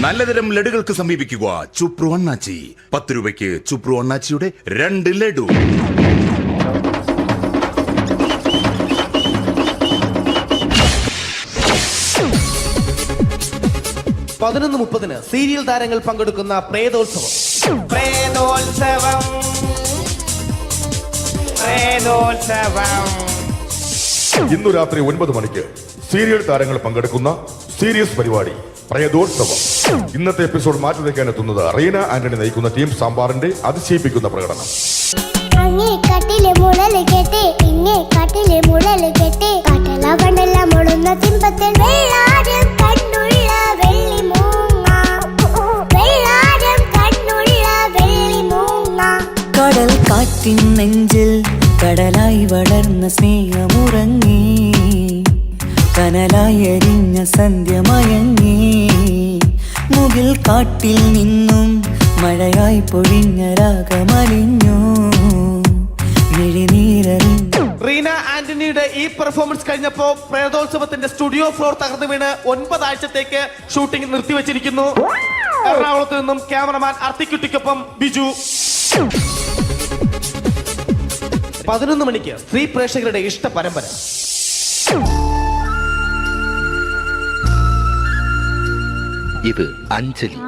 നല്ലതരം ലഡുകൾക്ക് സമീപിക്കുക ചുപ്രു അണ്ണാച്ചി. 10 രൂപയ്ക്ക് ചുപ്രു അണ്ണാച്ചിയുടെ 2 ലഡു. പതിനൊന്ന് 30 സീരിയൽ താരങ്ങൾ പങ്കെടുക്കുന്ന പ്രേതോത്സവം. ഇന്നു രാത്രി 9 മണിക്ക് സീരിയൽ താരങ്ങൾ പങ്കെടുക്കുന്ന സീരിയസ് പരിപാടി പ്രേതോത്സവം. ഇന്നത്തെ എപ്പിസോഡ് മാറ്റി വയ്ക്കാൻ എത്തുന്നത് റീന ആന്റണി നയിക്കുന്ന ടീം സാമ്പാറിന്റെ അതിശയിപ്പിക്കുന്ന പ്രകടനം. കടൽ കാറ്റിൻ നെഞ്ചിൽ കടലായി വളർന്ന സ്നേഹമുറങ്ങി, കനലായി എരിഞ്ഞ സന്ധ്യ മയങ്ങി. മുകിൽ കാട്ടിൽ നിന്നും മഴയായി പൊഴിഞ്ഞ രാഗമലിഞ്ഞു, മിഴിനീരറിഞ്ഞു. റീന ആന്റണിയുടെ ഈ പെർഫോമൻസ് കഴിഞ്ഞപ്പോ പ്രേതോത്സവത്തിന്റെ സ്റ്റുഡിയോ ഫ്ലോർ തകർന്നു വീണ് 9 ആഴ്ചത്തേക്ക് ഷൂട്ടിംഗ് നിർത്തിവെച്ചിരിക്കുന്നു. എറണാകുളത്ത് നിന്നും ക്യാമറമാൻ അർത്തിക്കുട്ടിക്കൊപ്പം ബിജു. 11 മണിക്ക് സ്ത്രീ പ്രേക്ഷകരുടെ ഇഷ്ട പരമ്പര. ഇത് അഞ്ജലി.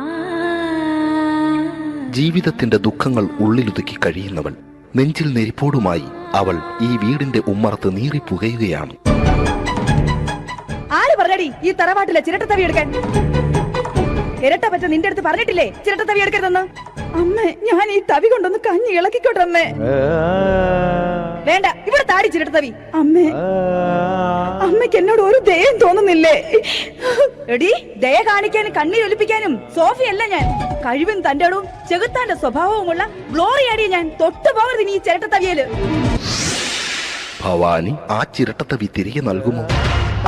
ജീവിതത്തിന്റെ ദുഃഖങ്ങൾ ഉള്ളിലൊതുക്കി കഴിയുന്നവൾ. നെഞ്ചിൽ നെരിപ്പോടുമായി അവൾ ഈ വീടിന്റെ ഉമ്മറത്ത് നീറി പുകയുകയാണ്. ആര് പറഞ്ഞടി ഈ തറവാട്ടിലെ ചിരട്ടത്തവി എടുക്കാൻ? ഇരട്ട പറ്റ നിന്റെ അടുത്ത് പറഞ്ഞിട്ടില്ലേ ചിരട്ടത്തവി എടുക്കരുതെന്ന്? അമ്മേ, ഞാൻ ഈ തവി കൊണ്ടൊന്ന് കഞ്ഞി ഇളക്കിക്കോട്ടെ അമ്മേ. വേണ്ട, ഇവിടെ താടി ചിരട്ടത്തവി. അമ്മേ, അമ്മയ്ക്ക് എന്നോട് ഒരു ദയം തോന്നുന്നില്ലേ? എടി, ദയ കാണിക്കാനും കണ്ണീരൊലിപ്പിക്കാനും സോഫിയല്ല ഞാൻ. കഴിവും തന്റെടവും ചെകുത്താന്റെ സ്വഭാവവുമുള്ള ഗ്ലോറിയാടി ഞാൻ. തൊട്ടു പോകരുത് നീ ചിരട്ടത്തവിയല്. ഭവാനി ആ ചിരട്ടത്തവി തിരികെ നൽകുമോ?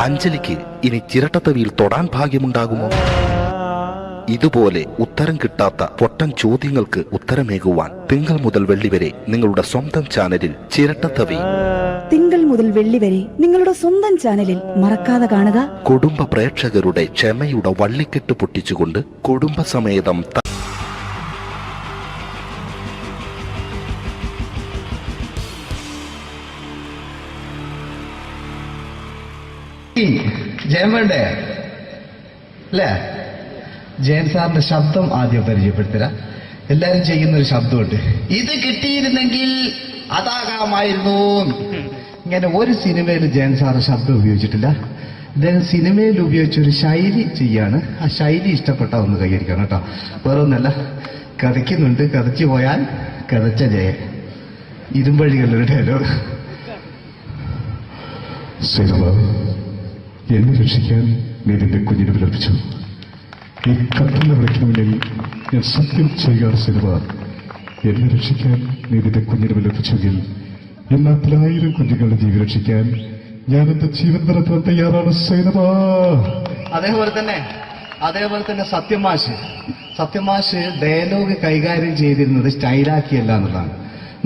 അഞ്ജലിക്ക് ഇനി ചിരട്ടത്തവിയിൽ തൊടാൻ ഭാഗ്യമുണ്ടാകുമോ? ഇതുപോലെ ഉത്തരം കിട്ടാത്ത പൊട്ടൻ ചോദ്യങ്ങൾക്ക് ഉത്തരമേകുവാൻ തിങ്കൾ മുതൽ വെള്ളി വരെ നിങ്ങളുടെ സ്വന്തം ചാനലിൽ ചിരട്ടത്തവി. തിങ്കൾ മുതൽ വെള്ളി വരെ നിങ്ങളുടെ സ്വന്തം ചാനലിൽ മറക്കാതെ കാണുക. കുടുംബ പ്രേക്ഷകരുടെ ക്ഷമയുടെ വള്ളിക്കെട്ട് പൊട്ടിച്ചുകൊണ്ട് കുടുംബസമേതം ജയൻ വേണ്ടേ അല്ലേ? ജയൻ സാറിന്റെ ശബ്ദം ആദ്യം പരിചയപ്പെടുത്തരാ. എല്ലാരും ചെയ്യുന്ന ഒരു ശബ്ദമുണ്ട്, ഇത് കിട്ടിയിരുന്നെങ്കിൽ അതാകാമായിരുന്നു. ഇങ്ങനെ ഒരു സിനിമയിൽ ജയൻ സാറ് ശബ്ദം ഉപയോഗിച്ചിട്ടില്ല. അദ്ദേഹം സിനിമയിൽ ഉപയോഗിച്ചൊരു ശൈലി ചെയ്യാണ്. ആ ശൈലി ഇഷ്ടപ്പെട്ട ഒന്ന് കൈയടിക്കണം കേട്ടോ. വേറൊന്നല്ല, കഥയ്ക്കുന്നുണ്ട്, കഥച്ചു പോയാൽ കഥച്ച ജയൻ. ഇരുമ്പഴികളുടെ ഡയലോഗ്. എന്നെ രക്ഷിക്കാൻ നീ നിന്റെ കുഞ്ഞിനെ വിലപിച്ചു. ഈ കത്തുന്ന വിളിക്കണമെങ്കിൽ ഞാൻ സത്യം ചെയ്യുക സിനിമ. എന്നെ രക്ഷിക്കാൻ നീ നിന്റെ കുഞ്ഞിനെ വിലപിച്ചെങ്കിൽ ഈ നാട്ടിൽ 1000 കുഞ്ഞുങ്ങളുടെ ജീവൻ രക്ഷിക്കാൻ ഞാൻ എന്റെ ജീവൻ നടത്താൻ തയ്യാറാണ് സിനിമ. അതേപോലെ തന്നെ സത്യമാഷ് ഡയലോഗ് കൈകാര്യം ചെയ്തിരുന്നത് സ്റ്റൈലാക്കിയല്ല എന്നുള്ളതാണ്.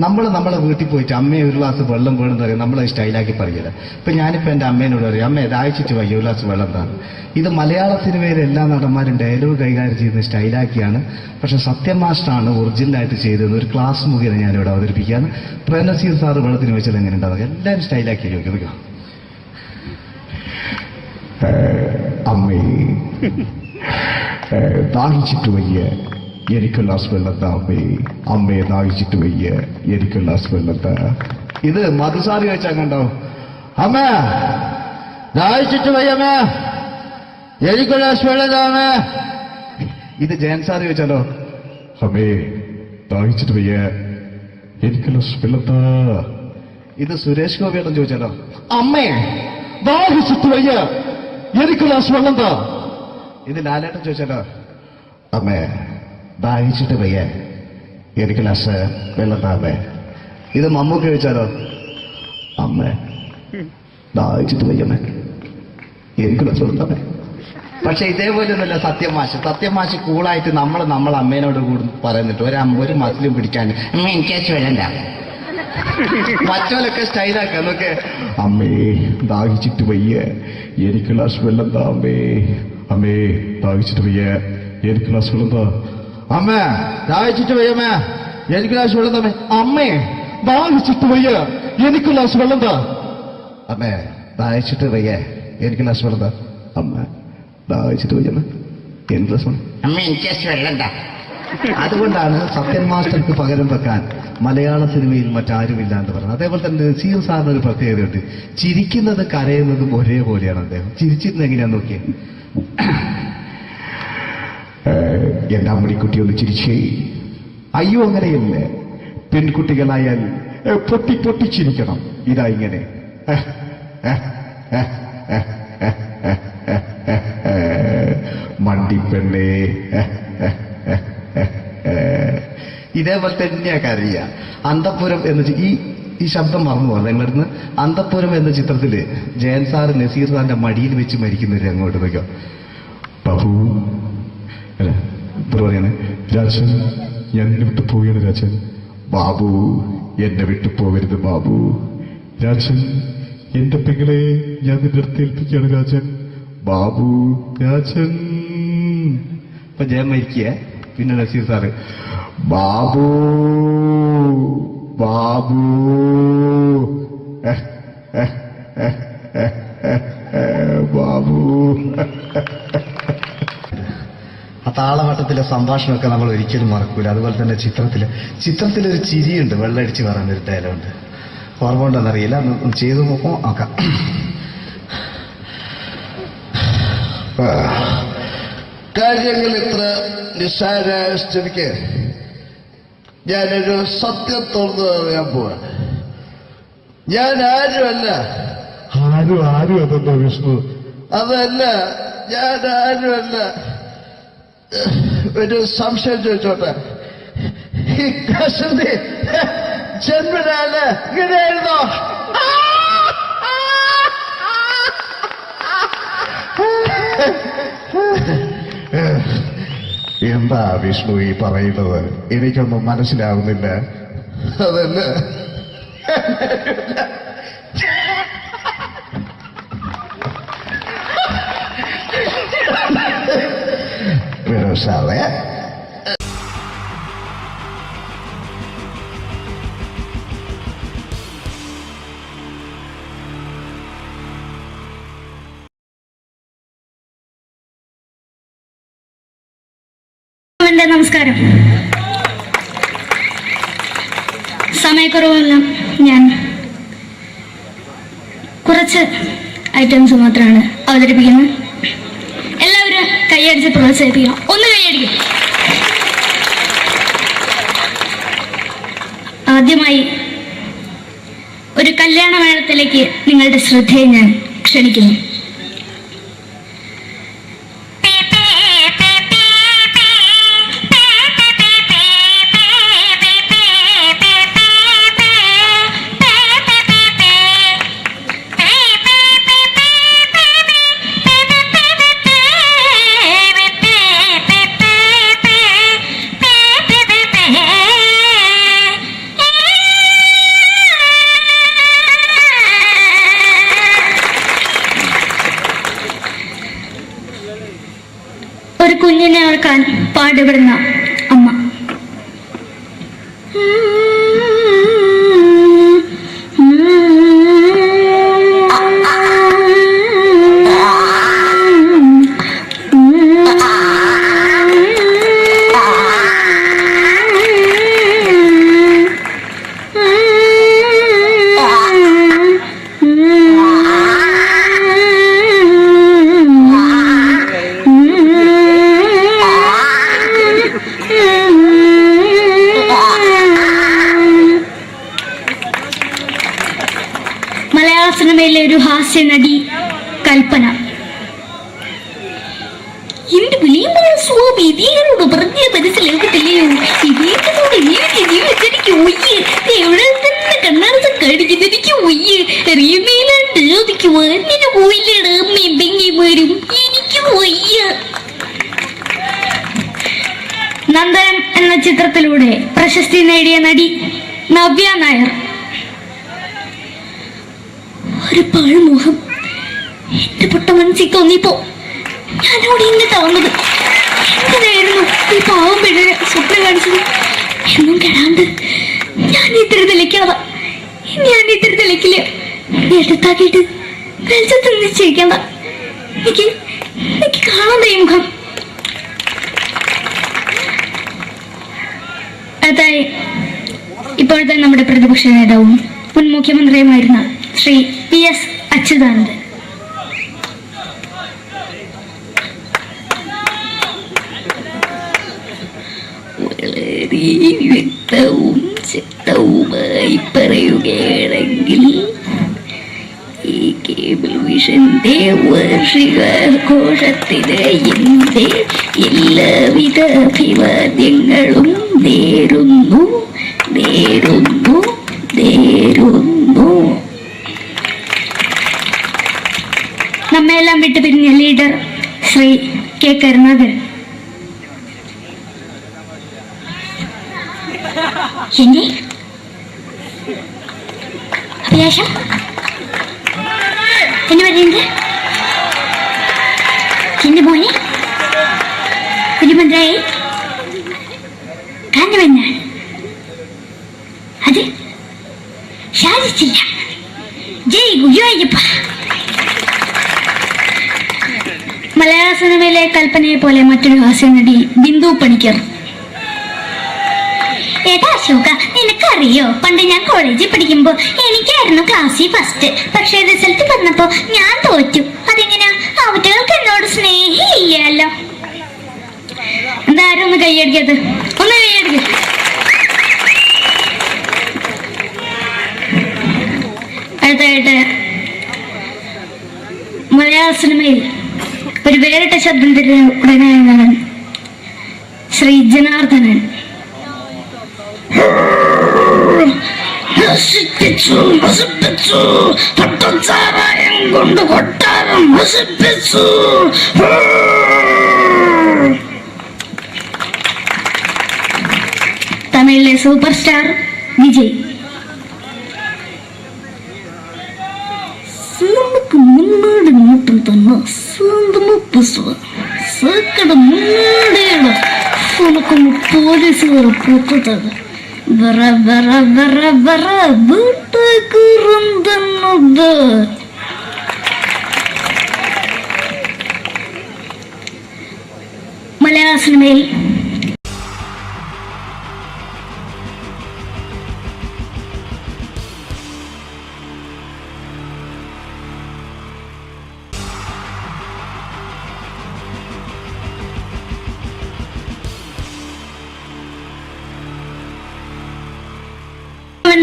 നമ്മളെ വീട്ടിൽ പോയിട്ട് അമ്മയെ ഒരു ഗ്ലാസ് വെള്ളം വേണമെന്ന് പറയും, നമ്മളത് സ്റ്റൈലാക്കി പറയില്ല. ഇപ്പൊ ഞാനിപ്പോ എന്റെ അമ്മേനോട് പറയും, അമ്മ ദാഹിച്ചിട്ട് വയ്യ ഒരു ഗ്ലാസ് വെള്ളം എന്താണ്. ഇത് മലയാള സിനിമയിലെ എല്ലാ നടന്മാരും ഡയലോഗ് കൈകാര്യം ചെയ്യുന്നത് സ്റ്റൈലാക്കിയാണ്. പക്ഷെ സത്യമാഷ്ടാണ് ഒറിജിനലായിട്ട് ചെയ്തത്. ഒരു ക്ലാസ് മുഖേന ഞാനിവിടെ അവതരിപ്പിക്കുകയാണ്. പ്രേംനസീർ സാറ് വെള്ളത്തിന് വെച്ചാൽ എങ്ങനെ ഉണ്ടാവുക? എല്ലാവരും സ്റ്റൈലാക്കി ചോദിക്കുക. അമ്മേ ദാഹിച്ചിട്ട് വയ്യ എനിക്ക് ഗ്ലാസ് വെള്ളം താ അമ്മേ. അമ്മയെ ദാഹിച്ചിട്ട് വയ്യ എനിക്ക് ഗ്ലാസ് വെള്ളം താ. ഇത് മധുസാറി വെച്ചാൽ കണ്ടോ, അമ്മ ദാഹിച്ചിട്ട് വയ്യമ്മ എനിക്ക് ഗ്ലാസ് വെള്ളം താ അമ്മ. ഇത് ജയൻ സാറി വെച്ചാലോ, അമ്മേ ദാഹിച്ചിട്ട് വയ്യ എനിക്ക് ഗ്ലാസ് വെള്ളം താ. ഇത് സുരേഷ് ഗോപിയോടും ചോദിച്ചാലോ, അമ്മേ ദാഹിച്ചിട്ട് വയ്യ എനിക്ക് ഗ്ലാസ് വെള്ളം താ. ഇത് ലാലേട്ടൻ ചോദിച്ചാലോ, അമ്മേ ദാഹിച്ചിട്ട് വയ്യ എനിക്ക് ഗ്ലാസ് വെള്ളം താ അമ്മേ. ഇത് മമ്മൂക്ക് ചോദിച്ചാലോ, അമ്മേ ദാഹിച്ചിട്ട് വയ്യമ്മേ എനിക്ക് ഗ്ലാസ് വെള്ളം താ. പക്ഷെ ഇതേപോലെ ഒന്നുമല്ല സത്യമാഷ് കൂളായിട്ട് നമ്മളെ അമ്മേനോട് കൂടി പറയുന്നിട്ട് ഒരു മസിലും പിടിക്കാൻ എനിക്ക് വേണ്ട. മറ്റോലൊക്കെ സ്റ്റൈലാക്ക എന്നൊക്കെ. അമ്മേ ദാഹിച്ചിട്ട് വയ്യ എനിക്ക് ഗ്ലാസ് വെള്ളം താ അമ്മേ. അമ്മേ ദാഹിച്ചിട്ട് വയ്യ എനിക്ക് ഗ്ലാസ് വെള്ളം താ. അമ്മ ദാഹിച്ചിട്ട് വയ്യമ്മ എനിക്ക് ഗ്ലാസ് വെള്ളം തമ്മേ. അമ്മേ ദാഹിച്ചിട്ട് വയ്യ എനിക്ക് ഗ്ലാസ് വെള്ളം താ. അമ്മേ ദാഹിച്ചിട്ട് വയ്യ എനിക്ക് ഗ്ലാസ് വെള്ളം താ. അമ്മ ദാഹിച്ചിട്ട് വയ്യമ്മ എനിക്ക് ഗ്ലാസ് വെള്ളം. അമ്മ എനിക്ക് വെള്ളം താ. അതുകൊണ്ടാണ് സത്യൻ മാസ്റ്റർക്ക് പകരം വെക്കാൻ മലയാള സിനിമയിൽ മറ്റാരുമില്ല എന്ന് പറയുന്നത്. അതേപോലെ തന്നെ നസീർ സാറിന് ഒരു പ്രത്യേകതയുണ്ട്, ചിരിക്കുന്നത് കരയുന്നതും ഒരേപോലെയാണ്. അദ്ദേഹം ചിരിച്ചിരുന്നത് എങ്ങനെയാന്ന് നോക്കിയേ. എന്റെ അമ്മടിക്കുട്ടി ഒന്ന് ചിരിച്ചേ. അയ്യോ അങ്ങനെയല്ലേ, പെൺകുട്ടികളായാൽ പൊട്ടി പൊട്ടി ചിരിക്കണം. ഇതാ ഇങ്ങനെ മണ്ടിപ്പെണ്ണേ. ഇതേപോലെ തന്നെയാ കരയ. അന്തപ്പുരം എന്ന് ഈ ശബ്ദം മറന്നു പോകാം നിങ്ങളിരുന്ന്. അന്തപ്പുരം എന്ന ചിത്രത്തില് ജയൻ സാറ് നസീർ സാറിന്റെ മടിയിൽ വെച്ച് മരിക്കുന്നവര് അങ്ങോട്ട് നോക്കാം. ബാബു പറയാണ്, രാജൻ ഞാൻ എന്നെ വിട്ടു പോവുകയാണ് രാജൻ. ബാബു എന്നെ വിട്ടു പോകരുത് ബാബു. രാജൻ എന്റെ പെങ്ങളെ ഞാൻ നിന്റെ അടുത്ത് ഏൽപ്പിക്കുകയാണ് രാജൻ. ബാബു രാജൻ. ഇപ്പൊ ജയൻ മരിക്കുക. പിന്നെ നസീർ സാറ് ബാബു ബാബു ബാബു. ആ താളവട്ടത്തിലെ സംഭാഷണമൊക്കെ നമ്മൾ ഒരിക്കലും മറക്കൂല. അതുപോലെ തന്നെ ചിത്രത്തിലൊരു ചിരിയുണ്ട്, വെള്ളടിച്ച് പറയാൻ ഒരു ഡയലോഗുണ്ട്. ഓർമ്മ ഉണ്ടെന്നറിയില്ല, ചെയ്തു നോക്കാം. കാര്യങ്ങൾ ഇത്ര നിസ്സാരമായ സ്ഥിതിക്ക് ഞാനൊരു സത്യം തുറന്നു പറയാൻ പോവാ. ഞാൻ ആരുമല്ല. ആരും അതെന്താ വിഷ്ണു? അതല്ല, ഞാൻ ആരുമല്ല. ഒരു സംശയം ചോദിച്ചോട്ടെ, ഈ കസന്തി ജന്മനാണ് ഇങ്ങനെയായിരുന്നോ? എന്താ വിഷ്ണു ഈ പറയുന്നത്? എനിക്കൊന്നും മനസ്സിലാവുന്നില്ല. അതല്ല, സാറേ എൻ്റെ നമസ്കാരം. സമയക്കുറവെല്ലാം ഞാൻ കുറച്ച് ഐറ്റംസ് മാത്രമാണ് അവതരിപ്പിക്കുന്നത്. എല്ലാവരും കൈയടിച്ച് പ്രോത്സാഹിപ്പിക്കണം. ഒന്ന് കൈയടിക്കും. ആദ്യമായി ഒരു കല്യാണ മേളത്തിലേക്ക് നിങ്ങളുടെ ശ്രദ്ധയെ ഞാൻ ക്ഷണിക്കുന്നു. ഒരു കുഞ്ഞിനെ ഓർക്കാൻ പാടുപെടുന്ന അമ്മ. മലയാള സിനിമയിലെ ഒരു ഹാസ്യ നടി കൽപ്പന. എന്റെ വിളിയുമ്പോൾ സ്വാമി ഇതിനോട് പറഞ്ഞ മനസ്സിലാക്കത്തില്ലയോ? ഇതിനോട് ജീവിതത്തിലേക്ക് ഒയ്യ് എവിടെ തന്നെ കണ്ണാടത്ത് കടിക്കുന്നത് എനിക്ക് ഒയ്യ് അറിയുന്നതിലാണ്ട് എനിക്ക് വന്നിന് പോയില്ലേടാ അമ്മയും പെങ്ങിമാരും എനിക്ക് ഒയ്യ. നന്ദനം എന്ന ചിത്രത്തിലൂടെ പ്രശസ്തി നേടിയ നടി നവ്യ നായർ. ഒരു പാഴ്മോഹം എന്റെ പൊട്ട മനസ്സിൽ തോന്നിയപ്പോ ഞാനവിടെ ഇന്നിട്ടാ വന്നത്. എന്തിനായിരുന്നു ഈ പാവം പെണ്ണിന് സ്വപ്നം കാണിച്ചത്? എന്നും കെടാണ്ട് ഞാൻ ഇത്തിരി തെളിക്കാതെ ഞാൻ ഇത്തിരി തെളിക്കില്ല. എടുത്താക്കിയിട്ട് വെളിച്ചത്ത് നിശ്ചയിക്കണ്ട. എനിക്ക് കാണാൻ ഈ മുഖം. അതായി ഇപ്പോഴത്തെ നമ്മുടെ പ്രതിപക്ഷ നേതാവും മുൻ മുഖ്യമന്ത്രിയുമായിരുന്ന ശ്രീ PS അച്യുതാനന്ദൻ. വളരെ വ്യക്തവും ശക്തവുമായി പറയുകയാണെങ്കിൽ ഈ കേബിൾ വിഷന്റെ വാർഷികാഘോഷത്തിന് എന്റെ എല്ലാവിധ അഭിവാദ്യങ്ങളും നേരുന്നു. നമ്മയെല്ലാം വിട്ടുപിരിഞ്ഞ ലീഡർ ശ്രീ K. കരുണാകരൻ. എന്റെ അഭിലാഷം എന്ന് പറയുന്നത് എന്റെ മോനെ കുഞ്ഞുമന്ത്രായി കാണുമെന്നാണ്. അത് സാധിച്ചില്ല. ജയ് ഗുരുവായൂരപ്പ. മലയാള സിനിമയിലെ കൽപ്പനയെ പോലെ മറ്റൊരു ഹാസ്യ നടി ബിന്ദു പണിക്കർ. ഏട്ടാ അശോക, നിനക്കറിയോ പണ്ട് ഞാൻ കോളേജിൽ പഠിക്കുമ്പോ എനിക്കായിരുന്നു ക്ലാസ്സിൽ ഫസ്റ്റ്. പക്ഷെ റിസൾട്ട് വന്നപ്പോ ഞാൻ തോറ്റു. അതെങ്ങനെയാ? അവറ്റകൾക്ക് എന്നോട് സ്നേഹമില്ലല്ലോ. എന്താരും ഒന്ന് കൈയടിക്കത്? ഒന്ന് കൈയടിക്ക. അടുത്തായിട്ട് മലയാള സിനിമയിൽ ഒരു വേറിട്ട ശബ്ദത്തിന്റെ ഉടനെയാണ് ശ്രീ ജനാർദ്ദനൻ. കൊണ്ട് കൊട്ടാരം നശിപ്പിച്ചു. തമിഴിലെ സൂപ്പർ സ്റ്റാർ വിജയ്. നമുക്ക് മുന്നോടി നോട്ടം തന്നെ സ്വന്തമോ പുസ്തക സക്കട മുന്നോടിയാണ് ഉനക്കൊന്ന് പോലീസുകാർ പൊത്തത് വറ വറ വറ വറ വീട്ടേക്കുറന്തന്നത്. മലയാള സിനിമയിൽ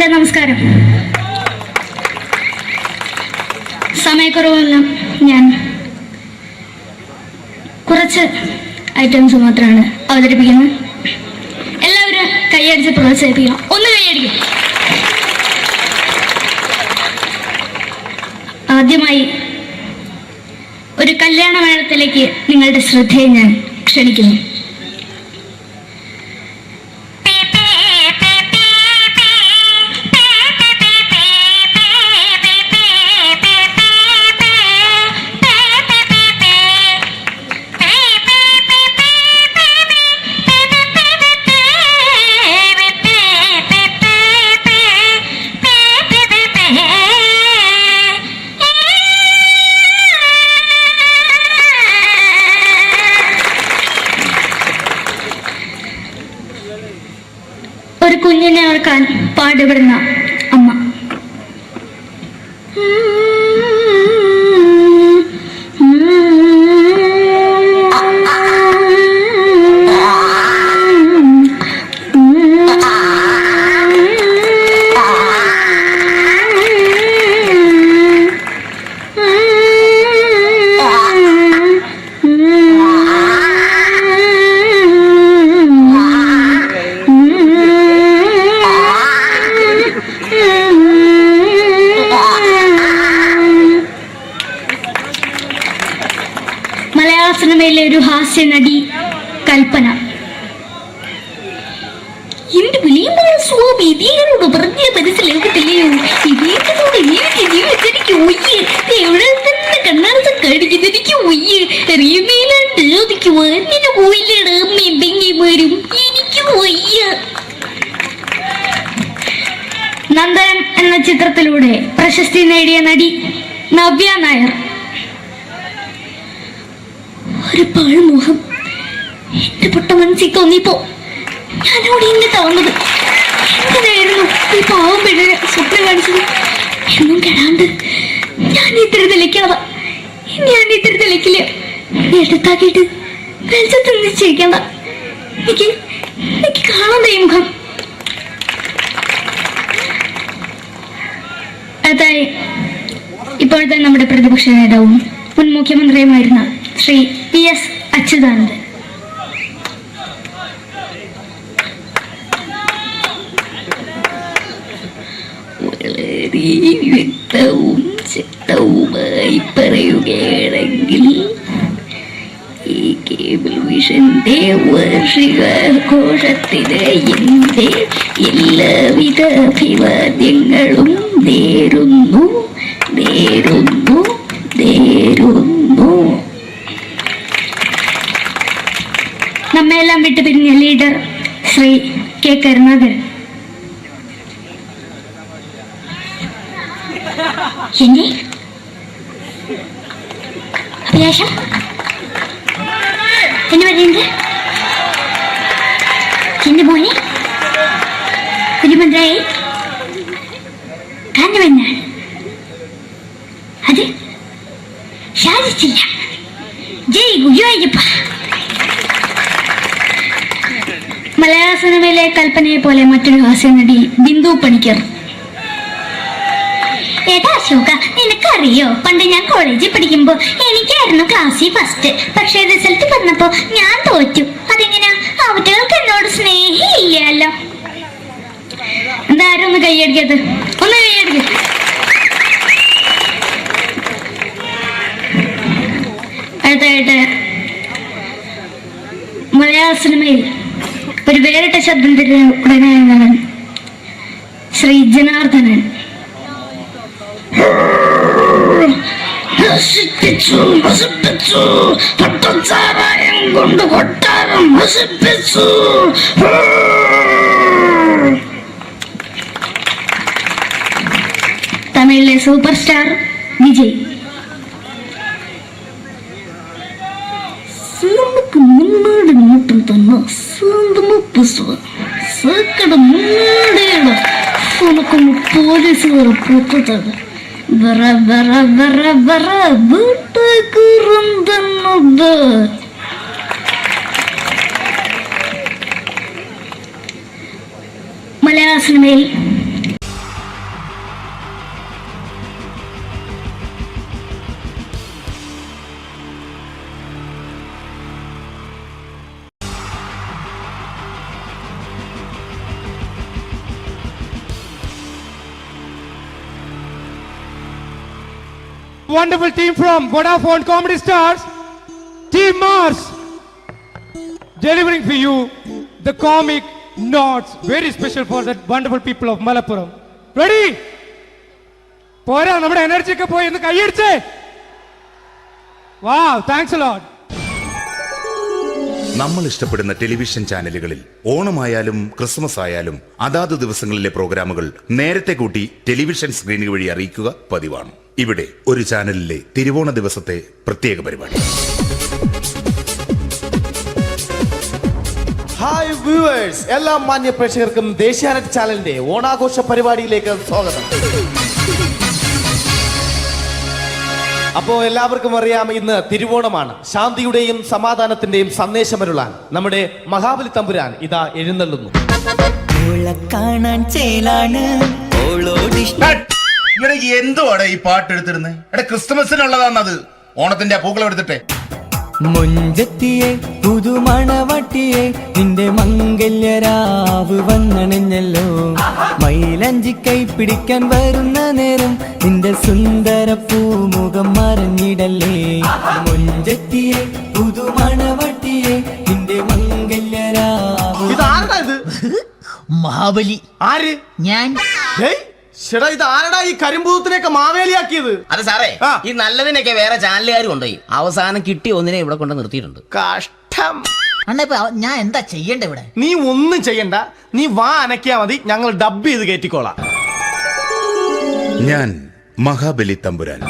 എൻ്റെ നമസ്കാരം. സമയക്കുറവെല്ലാം ഞാൻ കുറച്ച് ഐറ്റംസ് മാത്രമാണ് അവതരിപ്പിക്കുന്നത്. എല്ലാവരും കൈയടിച്ച് പ്രോത്സാഹിപ്പിക്കണം. ഒന്ന് കൈയടിക്കും. ആദ്യമായി ഒരു കല്യാണമേളത്തിലേക്ക് നിങ്ങളുടെ ശ്രദ്ധയെ ഞാൻ ക്ഷണിക്കുന്നു. ഒരു കുഞ്ഞിനെ ഓർക്കാൻ പാടുപെടുന്ന അമ്മ. മലയാള സിനിമയിലെ ഒരു ഹാസ്യ നടി കൽപ്പന. എന്റെ വിളിയമ്പല സ്വാമി ഇതിനോട് പറഞ്ഞ മനസ്സിലാകത്തില്ലയോ? ഇതിനോട് എനിക്ക് ജീവിതത്തിലേക്ക് ഒയ്യ് എവിടെ തന്നെ കണ്ണാടത്ത് കടിക്കുന്നത് എനിക്ക് ഒയ്യ് അറിയുമേലാണ്ട് എനിക്ക് വന്നിന് പോയില്ലേടാ അമ്മയും പെങ്ങിമാരും എനിക്ക് ഒയ്യ. നന്ദനം എന്ന ചിത്രത്തിലൂടെ പ്രശസ്തി നേടിയ നടി നവ്യ നായർ. ഒരു പാഴ്മുഖം എന്റെ പൊട്ട മനസ്സിൽ തോന്നിയപ്പോ ഞാനോട് ഇങ്ങോട്ടാ വന്നത്. എന്തിനായിരുന്നു ഈ പാവം പെണ്ണിനെ സ്വപ്നം കാണിച്ചത്? എന്നും കെടാണ്ട് ഞാൻ ഇത്തിരി തെളിക്കാതെ ഞാൻ ഇത്തിരി തെളിക്കില്ല. എടുത്താക്കിയിട്ട് വെളിച്ചത്ത് നിശ്ചയിക്കണ്ട. എനിക്ക് കാണാൻ ഈ മുഖം. അതായി ഇപ്പോഴത്തെ നമ്മുടെ പ്രതിപക്ഷ നേതാവും മുൻ മുഖ്യമന്ത്രിയുമായിരുന്ന ശ്രീ PS അച്യുതാനന്ദൻ. വളരെ വ്യക്തവും ശക്തവുമായി പറയുകയാണെങ്കിൽ ഈ കേബിൾ വിഷന്റെ വാർഷികാഘോഷത്തിന് എന്റെ എല്ലാവിധ അഭിവാദ്യങ്ങളും നേരുന്നു നേരുന്നു നേരുന്നു. നമ്മയെല്ലാം വിട്ടുപിരിഞ്ഞ ലീഡർ ശ്രീ K കരുണാകരൻ. എന്റെ അഭിലാഷം എന്ന് പറയുന്നത് എന്റെ മോനെ തിരുമന്ത്രായി കാരണമെന്നാണ്. അത് സാധിച്ചില്ല. ജയ് ഗുരുവായൂരപ്പ. മലയാള സിനിമയിലെ കൽപ്പനയെ പോലെ മറ്റൊരു ഹാസ്യ നടി ബിന്ദു പണിക്കർ. ഏട്ടാ അശോക, നിനക്കറിയോ പണ്ട് ഞാൻ കോളേജിൽ പഠിക്കുമ്പോ എനിക്കായിരുന്നു ക്ലാസ്സിൽ ഫസ്റ്റ്. പക്ഷെ റിസൾട്ട് പറഞ്ഞപ്പോ ഞാൻ തോറ്റു. അതെങ്ങനെയാ? അവറ്റകൾക്ക് എന്നോട് സ്നേഹമില്ലല്ലോ. എന്താരും ഒന്ന് കൈയടിക്കത്? ഒന്ന് കൈയടിക്ക. അടുത്തായിട്ട് മലയാള സിനിമയിൽ ഒരു വേറിട്ട ശബ്ദം തിരികെ ശ്രീ ജനാർദ്ദനൻ. നശിപ്പിച്ചു നശിപ്പിച്ചു പട്ടച്ചാരായം കൊണ്ട് കൊട്ടാരം നശിപ്പിച്ചു. തമിഴിലെ സൂപ്പർ സ്റ്റാർ വിജയ്. മുன்னாடி மட்டும் തന്നെ സ്വന്തമ പുസ്തക സക്കട മുன்னாടിയാണ് ഉനക്ക് പോലീസുകാർ പൊത്തത് വര വര വര വര വീട്ടുകുറുന്നത്. മലയാള സിനിമയിൽ wonderful team from Vodafone Comedy Stars, Team Mars, delivering for you the comic notes, very special for the wonderful people of Malappuram. Ready? പോരാ, നമ്മുടെ എനർജി ഒക്കെ പോയി ഒന്ന് കൈയടിച്ചേ. Wow, thanks a lot. നമ്മൾ ഇഷ്ടപ്പെടുന്ന ടെലിവിഷൻ ചാനലുകളിൽ ഓണമായാലും ക്രിസ്മസ് ആയാലും അതാത് ദിവസങ്ങളിലെ പ്രോഗ്രാമുകൾ നേരത്തെ കൂട്ടി ടെലിവിഷൻ സ്ക്രീനുകൾ വഴി അറിയിക്കുക പതിവാണ്. ഇവിടെ ഒരു ചാനലിലെ തിരുവോണ ദിവസത്തെ പ്രത്യേക പരിപാടി. ഹായ് വ്യൂവേഴ്സ്, എല്ലാ മാന്യ പ്രേക്ഷകർക്കും ദേശീയാനെറ്റ് ചാനലിന്റെ ഓണാഘോഷ പരിപാടിയിലേക്ക് സ്വാഗതം. അപ്പോ എല്ലാവർക്കും അറിയാം, ഇന്ന് തിരുവോണമാണ്. ശാന്തിയുടെയും സമാധാനത്തിന്റെയും സന്ദേശമരുളാൻ നമ്മുടെ മഹാബലി തമ്പുരാൻ ഇതാ എഴുന്നള്ളുന്നു. കാണാൻ ചേലാണ് എന്തുവാടെ ഈ പാട്ട് എടുത്തിരുന്നത്? എടാ, ക്രിസ്മസിനുള്ളതാണത്. ഓണത്തിന്റെ പൂക്കളം എടുത്തിട്ടെ. മുഞ്ചത്തിയെ പുതുമണവട്ടിയെ നിന്റെ മംഗല്യരാവ് വന്നണഞ്ഞല്ലോ. മൈലഞ്ചി കൈ പിടിക്കാൻ വരുന്ന നേരം നിന്റെ സുന്ദര പൂമുഖം മറഞ്ഞിടല്ലേ. മുഞ്ചത്തിയെ പുതുമണവട്ടിയെ നിന്റെ മംഗല്യരാവ്. ഇതാരടാ ഇത്? മഹാബലി. ആര്? ഞാൻ. ചേട്ടാ, ഇത് ആരടാ ഈ കരിമ്പൂത്തിനെയൊക്കെ മാവേലിയാക്കിയത്? അതെ സാറേ, ഈ നല്ലതിനൊക്കെ വേറെ ചാനലുകാർ കൊണ്ടുപോയി അവസാനം കിട്ടി ഒന്നിനെ ഇവിടെ കൊണ്ട് നിർത്തിയിട്ടുണ്ട്. കഷ്ടം. ഞാൻ എന്താ ചെയ്യണ്ട ഇവിടെ? നീ ഒന്നും ചെയ്യണ്ട, നീ വാ അനക്കിയാ മതി, ഞങ്ങൾ ഡബ് ചെയ്ത് കയറ്റിക്കോളാം. ഞാൻ മഹാബലി തമ്പുരാൻ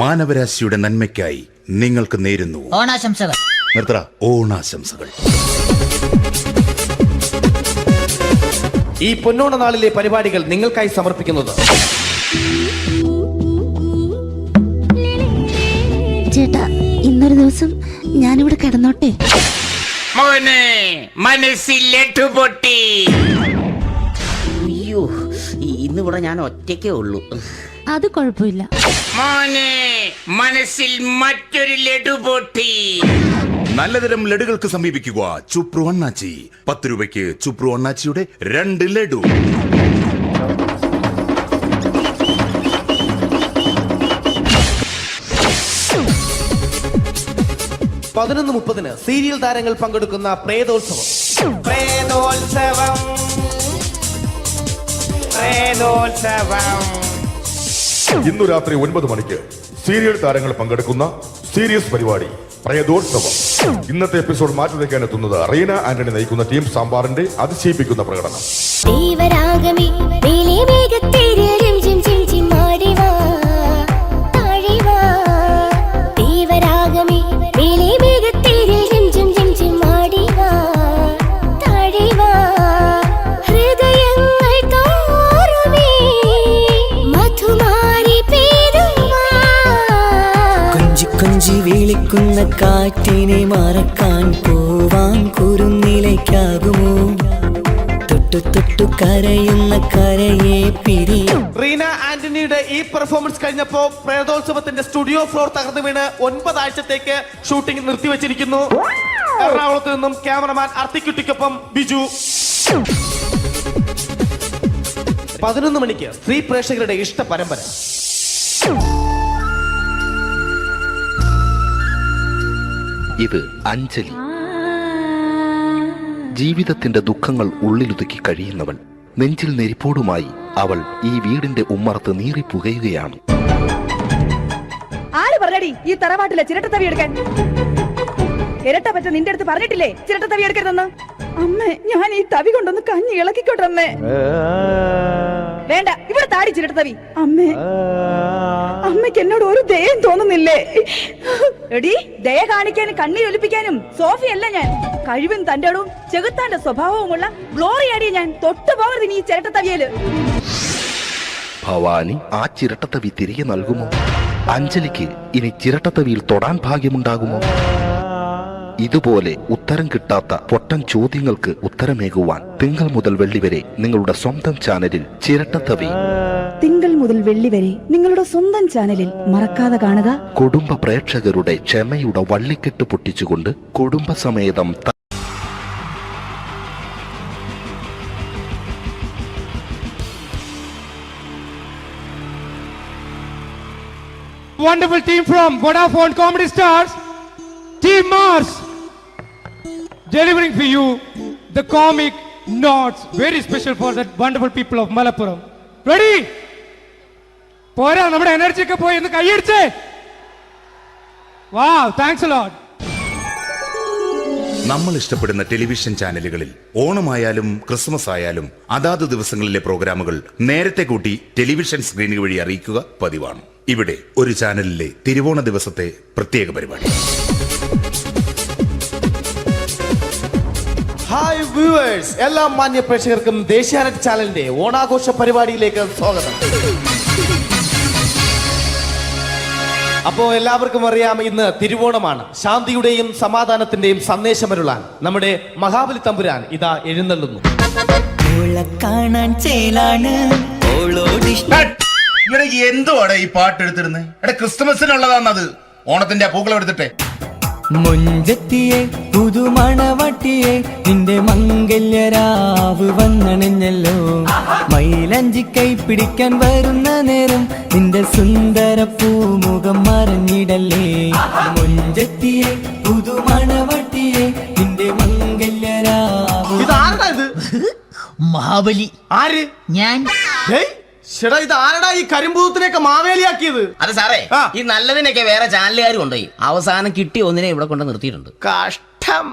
മാനവരാശിയുടെ നന്മയ്ക്കായി നിങ്ങൾക്ക് നേരുന്നു ഓണാശംസകൾ. നിർത്തറ. ഓണാശംസകൾ. ഈ പൊന്നോണ നാളിലെ പരിപാടികൾ നിങ്ങൾക്കായി സമർപ്പിക്കുന്നത് ചേട്ടാ, ഇന്നൊരു ദിവസം ഞാനിവിടെ കിടന്നോട്ടെ. മോനെ മനസ്സിലേറ്റു പൊട്ടി. അയ്യോ, ഇന്നിവിടെ ഞാൻ ഒറ്റയ്ക്കേ ഉള്ളൂ. അത് കുഴപ്പമില്ല. മോനെ മനസ്സിൽ മറ്റൊരു ലഡു പൊട്ടി. നല്ലതരം ലഡുകൾക്ക് സമീപിക്കുക ചുപ്രു അണ്ണാച്ചി. 10 രൂപയ്ക്ക് ചുപ്രു അണ്ണാച്ചിയുടെ 2 ലഡു. പതിനൊന്ന് 30 സീരിയൽ താരങ്ങൾ പങ്കെടുക്കുന്ന പ്രേതോത്സവം. ഇന്നു രാത്രി 9 മണിക്ക് സീരിയൽ താരങ്ങൾ പങ്കെടുക്കുന്ന സീരിയസ് പരിപാടി പ്രേതോത്സവം. ഇന്നത്തെ എപ്പിസോഡ് മാറ്റി വയ്ക്കാൻ എത്തുന്നത് റീന ആന്റണി നയിക്കുന്ന ടീം സാമ്പാറിന്റെ അതിശയിപ്പിക്കുന്ന പ്രകടനം. കൊഞ്ചി വിളിക്കുന്ന കാറ്റിനെ മറക്കാൻ പോവാൻ കുറുനിലയ്ക്കാകുമോ? തൊട്ടു തൊട്ടു കരയുന്ന കരയെ പിരിയും. റീന ആന്റണിയുടെ ഈ പെർഫോമൻസ് കഴിഞ്ഞപ്പോ പ്രേതോത്സവത്തിന്റെ സ്റ്റുഡിയോ ഫ്ലോർ തകർന്നു വീണ് 9 ആഴ്ചത്തേക്ക് ഷൂട്ടിംഗ് നിർത്തിവെച്ചിരിക്കുന്നു. എറണാകുളത്ത് നിന്നും ക്യാമറമാൻ അർത്തിക്കുട്ടിക്കൊപ്പം ബിജു. 11 മണിക്ക് സ്ത്രീ പ്രേക്ഷകരുടെ ഇഷ്ട പരമ്പര. ഇത് അഞ്ജലി. ജീവിതത്തിന്റെ ദുഃഖങ്ങൾ ഉള്ളിലൊതുക്കി കഴിയുന്നവൾ. നെഞ്ചിൽ നെരിപ്പോടുമായി അവൾ ഈ വീടിന്റെ ഉമ്മറത്ത് നീറി പുകയുകയാണ്. ആര് പറഞ്ഞടി ഈ തറവാട്ടിലെ ചിരട്ടത്തവി എടുക്കാൻ? ഇരട്ട പറ്റ നിന്റെ അടുത്ത് പറഞ്ഞിട്ടില്ലേ ചിരട്ടത്തവി എടുക്കരുതെന്ന്? അമ്മേ, ഞാൻ ഈ തവി കൊണ്ടൊന്ന് കഞ്ഞി ഇളക്കിക്കോട്ടെ അമ്മേ. വേണ്ട, ഇവിടെ താടി ചിരട്ടത്തവി. അമ്മേ, അമ്മയ്ക്ക് എന്നോട് ഒരു ദയം തോന്നുന്നില്ലേ? എടി, ദയ കാണിക്കാനും കണ്ണീരൊലിപ്പിക്കാനും സോഫിയല്ല ഞാൻ. കഴിവും തന്റെ ഇടവും ചെകുത്താന്റെ സ്വഭാവവുമുള്ള ഗ്ലോറി ആടിയ ഞാൻ. തൊട്ടുപോകരുത് ഇനി ഈ ചിരട്ടത്തവിയല്. ഭവാനി ആ ചിരട്ടത്തവി തിരികെ നൽകുമോ? അഞ്ജലിക്ക് ഇനി ചിരട്ടത്തവിയിൽ തൊടാൻ ഭാഗ്യമുണ്ടാകുമോ? ഇതുപോലെ ഉത്തരം കിട്ടാത്ത പൊട്ടൻ ചോദ്യങ്ങൾക്ക് ഉത്തരമേകുവാൻ തിങ്കൾ മുതൽ വെള്ളി വരെ നിങ്ങളുടെ സ്വന്തം ചാനലിൽ ചിരട്ടത്തവി. തിങ്കൾ മുതൽ വെള്ളി വരെ നിങ്ങളുടെ സ്വന്തം ചാനലിൽ മറക്കാതെ കാണുക. കുടുംബ പ്രേക്ഷകരുടെ ക്ഷമയുടെ വള്ളിക്കെട്ട് പൊട്ടിച്ചുകൊണ്ട് കുടുംബസമേതം wonderful team from Vodafone Comedy Stars, Team Mars, delivering for you the comic notes, very special for the wonderful people of Malappuram. Ready? പോരാ, നമ്മുടെ എനർജി ഒക്കെ പോയി ഒന്ന് കൈയടിച്ചേ. Wow, thanks a lot. നമ്മൾ ഇഷ്ടപ്പെടുന്ന ടെലിവിഷൻ ചാനലുകളിൽ ഓണമായാലും ക്രിസ്മസ് ആയാലും അതാത് ദിവസങ്ങളിലെ പ്രോഗ്രാമുകൾ നേരത്തെ കൂട്ടി ടെലിവിഷൻ സ്ക്രീനുകൾ വഴി അറിയിക്കുക പതിവാണ്. ഇവിടെ ഒരു ചാനലിലെ തിരുവോണ ദിവസത്തെ പ്രത്യേക പരിപാടി. ഹായ് വ്യൂവേഴ്സ്, എല്ലാ മാന്യ പ്രേക്ഷകർക്കും ദേശീയാനെറ്റ് ചാനലിന്റെ ഓണാഘോഷ പരിപാടിയിലേക്ക് സ്വാഗതം. അപ്പോ എല്ലാവർക്കും അറിയാം, ഇന്ന് തിരുവോണമാണ്. ശാന്തിയുടെയും സമാധാനത്തിന്റെയും സന്ദേശമരുളാൻ നമ്മുടെ മഹാബലി തമ്പുരാൻ ഇതാ എഴുന്നള്ളുന്നു. കാണാൻ ചേലാണ് എന്തുവാടെ ഈ പാട്ട് എടുത്തിരുന്നത്? എടാ, ക്രിസ്മസിനുള്ളതാണത്. ഓണത്തിന്റെ പൂക്കളം എടുത്തിട്ടെ. മുഞ്ചത്തിയെ പുതുമണവട്ടിയെ നിന്റെ മംഗല്യരാവ് വന്നണഞ്ഞല്ലോ. മൈലഞ്ചി കൈ പിടിക്കാൻ വരുന്ന നേരം നിന്റെ സുന്ദര പൂമുഖം മറഞ്ഞിടല്ലേ. മുഞ്ചത്തിയെ പുതുമണവട്ടിയെ നിന്റെ മംഗല്യരാവ്. ഇതാരടാ ഇത്? മഹാബലി. ആര്? ഞാൻ. ചേട്ടാ, ഇത് ആരടാ ഈ കരിമ്പൂത്തിനെയൊക്കെ മാവേലിയാക്കിയത്? അത് സാറേ, ഈ നല്ലതിനൊക്കെ വേറെ ചാനലുകാർ കൊണ്ടുപോയി അവസാനം കിട്ടി ഒന്നിനെ ഇവിടെ കൊണ്ട് നിർത്തിയിട്ടുണ്ട്. കഷ്ടം.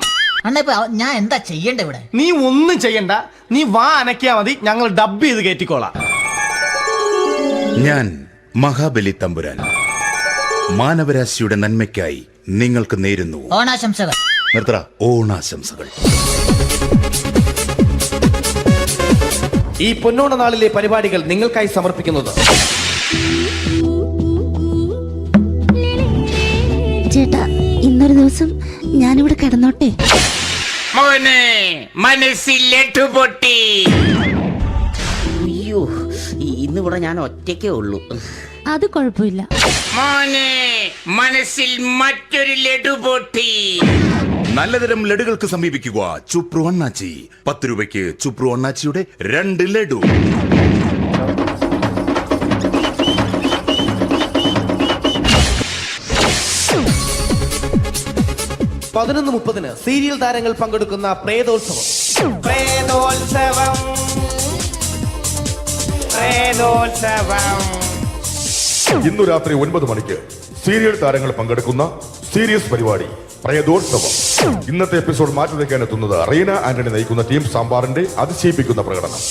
അണ്ണ ഇപ്പൊ ഞാൻ എന്താ ചെയ്യണ്ട ഇവിടെ? നീ ഒന്നും ചെയ്യണ്ട, നീ വാ അനക്കിയാ മതി, ഞങ്ങൾ ഡബ് ചെയ്ത് കയറ്റിക്കോളാം. ഞാൻ മഹാബലി തമ്പുരാൻ മാനവരാശിയുടെ നന്മയ്ക്കായി നിങ്ങൾക്ക് നേരുന്നു ഓണാശംസകൾ. നിർത്തറ. ഓണാശംസകൾ. ഈ പൊന്നോണ നാളിലെ പരിപാടികൾ നിങ്ങൾക്കായി സമർപ്പിക്കുന്നത് ചേട്ടാ, ഇന്നൊരു ദിവസം ഞാനിവിടെ കിടന്നോട്ടെ. മനസ്സിലെട്ടുപൊട്ടി. അയ്യോ, ഇന്നിവിടെ ഞാൻ ഒറ്റയ്ക്കേ ഉള്ളൂ. അത് കുഴപ്പമില്ല. മോനെ, മനസ്സിൽ മറ്റൊരു ലഡു പൊട്ടി. നല്ലതരം ലഡുകൾക്ക് സമീപിക്കുക ചുപ്രു അണ്ണാച്ചി. 10 രൂപയ്ക്ക് ചുപ്രു അണ്ണാച്ചിയുടെ 2 ലഡു. പതിനൊന്ന് 30 സീരിയൽ താരങ്ങൾ പങ്കെടുക്കുന്ന പ്രേതോത്സവം. ഇന്നു രാത്രി 9 മണിക്ക് സീരിയൽ താരങ്ങൾ പങ്കെടുക്കുന്ന സീരിയസ് പരിപാടി പ്രേതോത്സവം. ഇന്നത്തെ എപ്പിസോഡ് മാറ്റി വയ്ക്കാൻ എത്തുന്നത് റീന ആന്റണി നയിക്കുന്ന ടീം സാമ്പാറിന്റെ അതിശയിപ്പിക്കുന്ന പ്രകടനം.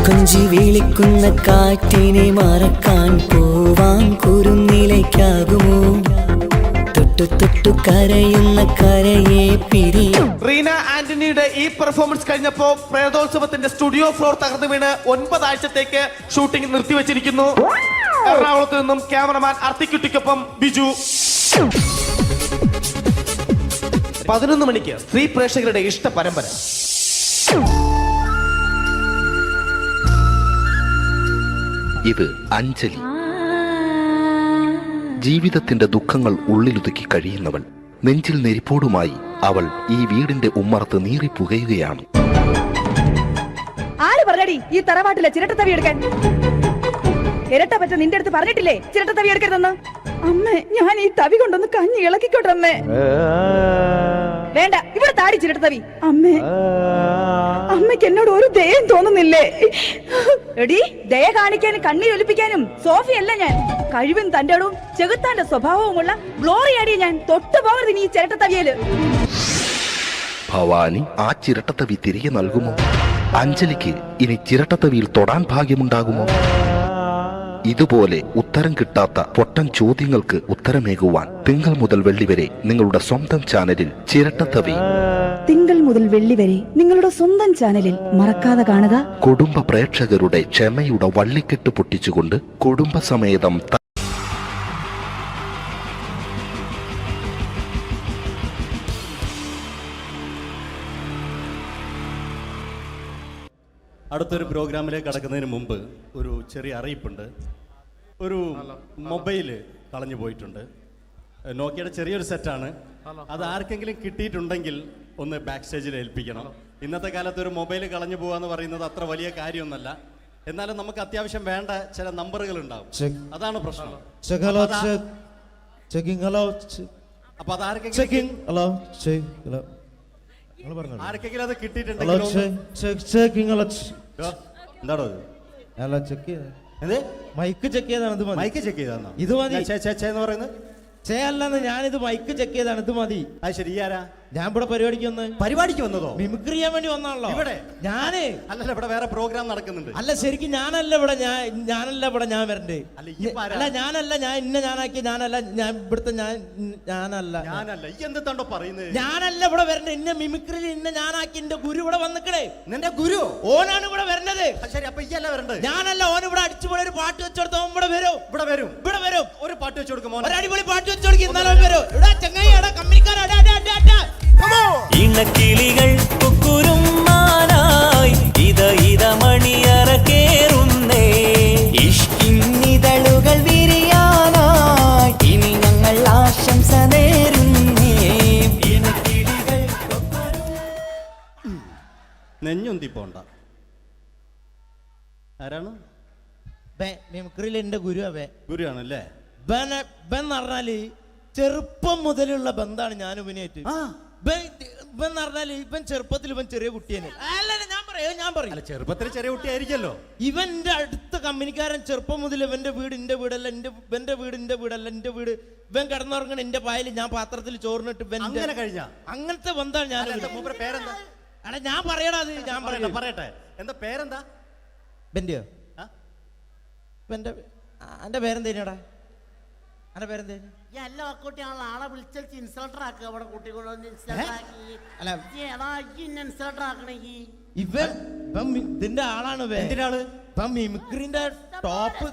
കൊഞ്ചി വിളിക്കുന്ന കാറ്റിനെ മറക്കാൻ പോവാൻ കുരുന്നിലേക്കാകുമോ. തൊട്ടു തൊട്ടു കരയുന്ന കരയെ പിരിയും. റീന ആന്റണിയുടെ ഈ പെർഫോമൻസ് കഴിഞ്ഞപ്പോ പ്രേതോത്സവത്തിന്റെ സ്റ്റുഡിയോ ഫ്ലോർ തകർന്നു വീണ് 9 ആഴ്ചത്തേക്ക് ഷൂട്ടിംഗ് നിർത്തിവെച്ചിരിക്കുന്നു. എറണാകുളത്ത് നിന്നും ക്യാമറമാൻ അർത്തിക്കുട്ടിക്കൊപ്പം ബിജു. 11 മണിക്ക് സ്ത്രീ പ്രേക്ഷകരുടെ ഇഷ്ട പരമ്പര. ഇത് അഞ്ജലി. ജീവിതത്തിന്റെ ദുഃഖങ്ങൾ ഉള്ളിലൊതുക്കി കഴിയുന്നവൾ. നെഞ്ചിൽ നെരിപ്പോടുമായി അവൾ ഈ വീടിന്റെ ഉമ്മറത്ത് നീറിപ്പുകയുകയാണ്. ആര് പറഞ്ഞടി ഈ തറവാട്ടിലെ ചിരട്ടത്തവി എടുക്കാൻ? ഇരട്ട പറ്റ നിന്റെ അടുത്ത് പറഞ്ഞിട്ടില്ലേ ചിരട്ടത്തവി എടുക്കരുതെന്ന്? അമ്മേ, ഞാൻ ഈ തവി കൊണ്ടൊന്ന് കഞ്ഞി ഇളക്കിക്കോട്ടെ അമ്മേ. വേണ്ട, ഇവിടെ താടി ചിരട്ടത്തവി. അമ്മേ, അമ്മയ്ക്ക് എന്നോട് ഒരു ദയം തോന്നുന്നില്ലേ? എടി, ദയ കാണിക്കാനും കണ്ണീരൊലിപ്പിക്കാനും സോഫിയല്ല ഞാൻ. കഴിവും തന്റെ ഇടവും ചെകുത്താന്റെ സ്വഭാവവുമുള്ള ഗ്ലോറിയാടി ഞാൻ. തൊട്ടുപോകരുത് നീ ചിരട്ടത്തവിയല്. ഭവാനി ആ ചിരട്ടത്തവി തിരികെ നൽകുമോ? അഞ്ജലിക്ക് ഇനി ചിരട്ടത്തവിയിൽ തൊടാൻ ഭാഗ്യമുണ്ടാകുമോ? ഇതുപോലെ ഉത്തരം കിട്ടാത്ത പൊട്ടൻ ചോദ്യങ്ങൾക്ക് ഉത്തരമേകുവാൻ തിങ്കൾ മുതൽ വെള്ളി വരെ നിങ്ങളുടെ സ്വന്തം ചാനലിൽ ചിരട്ടത്തവി. തിങ്കൾ മുതൽ വെള്ളി വരെ നിങ്ങളുടെ സ്വന്തം ചാനലിൽ മറക്കാതെ കാണുക. കുടുംബ പ്രേക്ഷകരുടെ ക്ഷമയുടെ വള്ളിക്കെട്ട് പൊട്ടിച്ചുകൊണ്ട് കുടുംബസമേതം അടുത്തൊരു പ്രോഗ്രാമിലേക്ക് കടക്കുന്നതിന് മുമ്പ് ഒരു ചെറിയ അറിയിപ്പുണ്ട്. ഒരു മൊബൈല് കളഞ്ഞു പോയിട്ടുണ്ട്. നോക്കിയുടെ ചെറിയൊരു സെറ്റാണ്. അത് ആർക്കെങ്കിലും കിട്ടിയിട്ടുണ്ടെങ്കിൽ ഒന്ന് ബാക്ക് സ്റ്റേജിൽ ഏൽപ്പിക്കണം. ഇന്നത്തെ കാലത്ത് ഒരു മൊബൈൽ കളഞ്ഞു പോകാന്ന് പറയുന്നത് അത്ര വലിയ കാര്യമൊന്നുമല്ല. എന്നാലും നമുക്ക് അത്യാവശ്യം വേണ്ട ചില നമ്പറുകൾ ഉണ്ടാവും. അതാണ് പ്രശ്നം. അപ്പൊ അത് ആർക്കെങ്കിലും അത് കിട്ടിയിട്ടുണ്ടെങ്കിൽ എന്താണോ മൈക്ക് ചെക്ക് ചെയ്താണ്. മൈക്ക് ചെക്ക് ചെയ്താണോ? ഇത് മതി എന്ന് പറയുന്നത് ചെയ്യല്ലെന്ന്. ഞാനിത് മൈക്ക് ചെക്ക് ചെയ്താണ്. ഇത് മതി. അത് ശരി. ആരാ? ഞാൻ ഇവിടെ പരിപാടിക്ക് വന്നതോ? മിമിക്രി ചെയ്യാൻ വേണ്ടി വന്നാണല്ലോ ഇവിടെ. ഞാന് അല്ലല്ല, ഇവിടെ വേറെ പ്രോഗ്രാം നടക്കുന്നുണ്ട്. അല്ല, ശരിക്കും ഞാനല്ല ഇവിടെ. ഞാൻ വരണ്ടേ. അല്ല, ഞാനല്ല. ഞാൻ ഞാനാക്കി. ഞാനല്ല. ഞാൻ ഇവിടുത്തെ ഞാനല്ല. എന്തെത്താണ്ടോ പറയുന്നത്? ഞാനല്ല ഇവിടെ വരണ്ടേ. ഇന്ന മിമിക്രിയിൽ ഞാനാക്കി. എന്റെ ഗുരു ഇവിടെ വന്നിക്കണേ. നിന്റെ ഗുരു ഓനാണ് ഇവിടെ വരണത്. ശരി, അപ്പൊ ഇയല്ല വരണ്ടേ? ഞാനല്ല. ഓൻ ഇവിടെ അടിച്ചുപൊളി ഒരു പാട്ട് വെച്ചെടുത്ത ഇവിടെ വരും. ഒരു പാട്ട് വെച്ചു കൊടുക്കും. ഒരു അടിപൊളി പാട്ട് വെച്ചു കൊടുക്കും. ഇന്നാലും വരും. ഇവിടെ ചങ്ങായി കമ്പനിക്കാരാ. ഇണക്കിളികൾ കുക്കുരുമാനായി ഇത മണിയറ കേറുന്നേ. ഇഷ്കിന്നിതളുകൾ വിരിയാനായി ഇനി ഞങ്ങൾ ആശംസ നേരുന്നേ. ഇണക്കിളികൾ നെഞ്ഞൊന്തി പോണ്ട. ആരാണ്? മിമിക്രിയിൽ എന്റെ ഗുരുവാണല്ലേ? ബൻ പറഞ്ഞാല് ചെറുപ്പം മുതലുള്ള ബന്ധാണ് ഞാൻ ഇവനായിട്ട്. ഇവൻ പറഞ്ഞാല് ഇവൻ ചെറുപ്പത്തിൽ ഇവൻ ചെറിയ കുട്ടിയാണ്. ഞാൻ പറയും ചെറുപ്പത്തിൽ ചെറിയ കുട്ടിയായിരിക്കല്ലോ. ഇവന്റെ അടുത്ത കമ്പനിക്കാരൻ ചെറുപ്പം മുതൽ ഇവന്റെ വീട് എന്റെ വീടല്ല, ഇവന്റെ വീട് എന്റെ വീടല്ല, എന്റെ വീട് ഇവൻ കിടന്നുറങ്ങണ എന്റെ പായൽ ഞാൻ പാത്രത്തിൽ ചോറിനിട്ട് അങ്ങനത്തെ ബന്ധാണ് ഞാൻ. പേരെന്താ? അല്ല, ഞാൻ പറയടാ. അത് ഞാൻ പറയട്ടെ. എന്താ പേരെന്താ? ബെന്റെയോ? എന്റെ പേരെന്തേനാടാ? എന്റെ പേരെന്തേനു? ആളെ വിളിച്ചിട്ട് ഇൻസൾട്ടർ ആക്കുക. അവിടെ കുട്ടികളൊന്ന് ഇൻസൾട്ടർ ആക്കണേ. ഇതിന്റെ ആളാണ്. മിമിക്രിന്റെ ടോപ്പ്.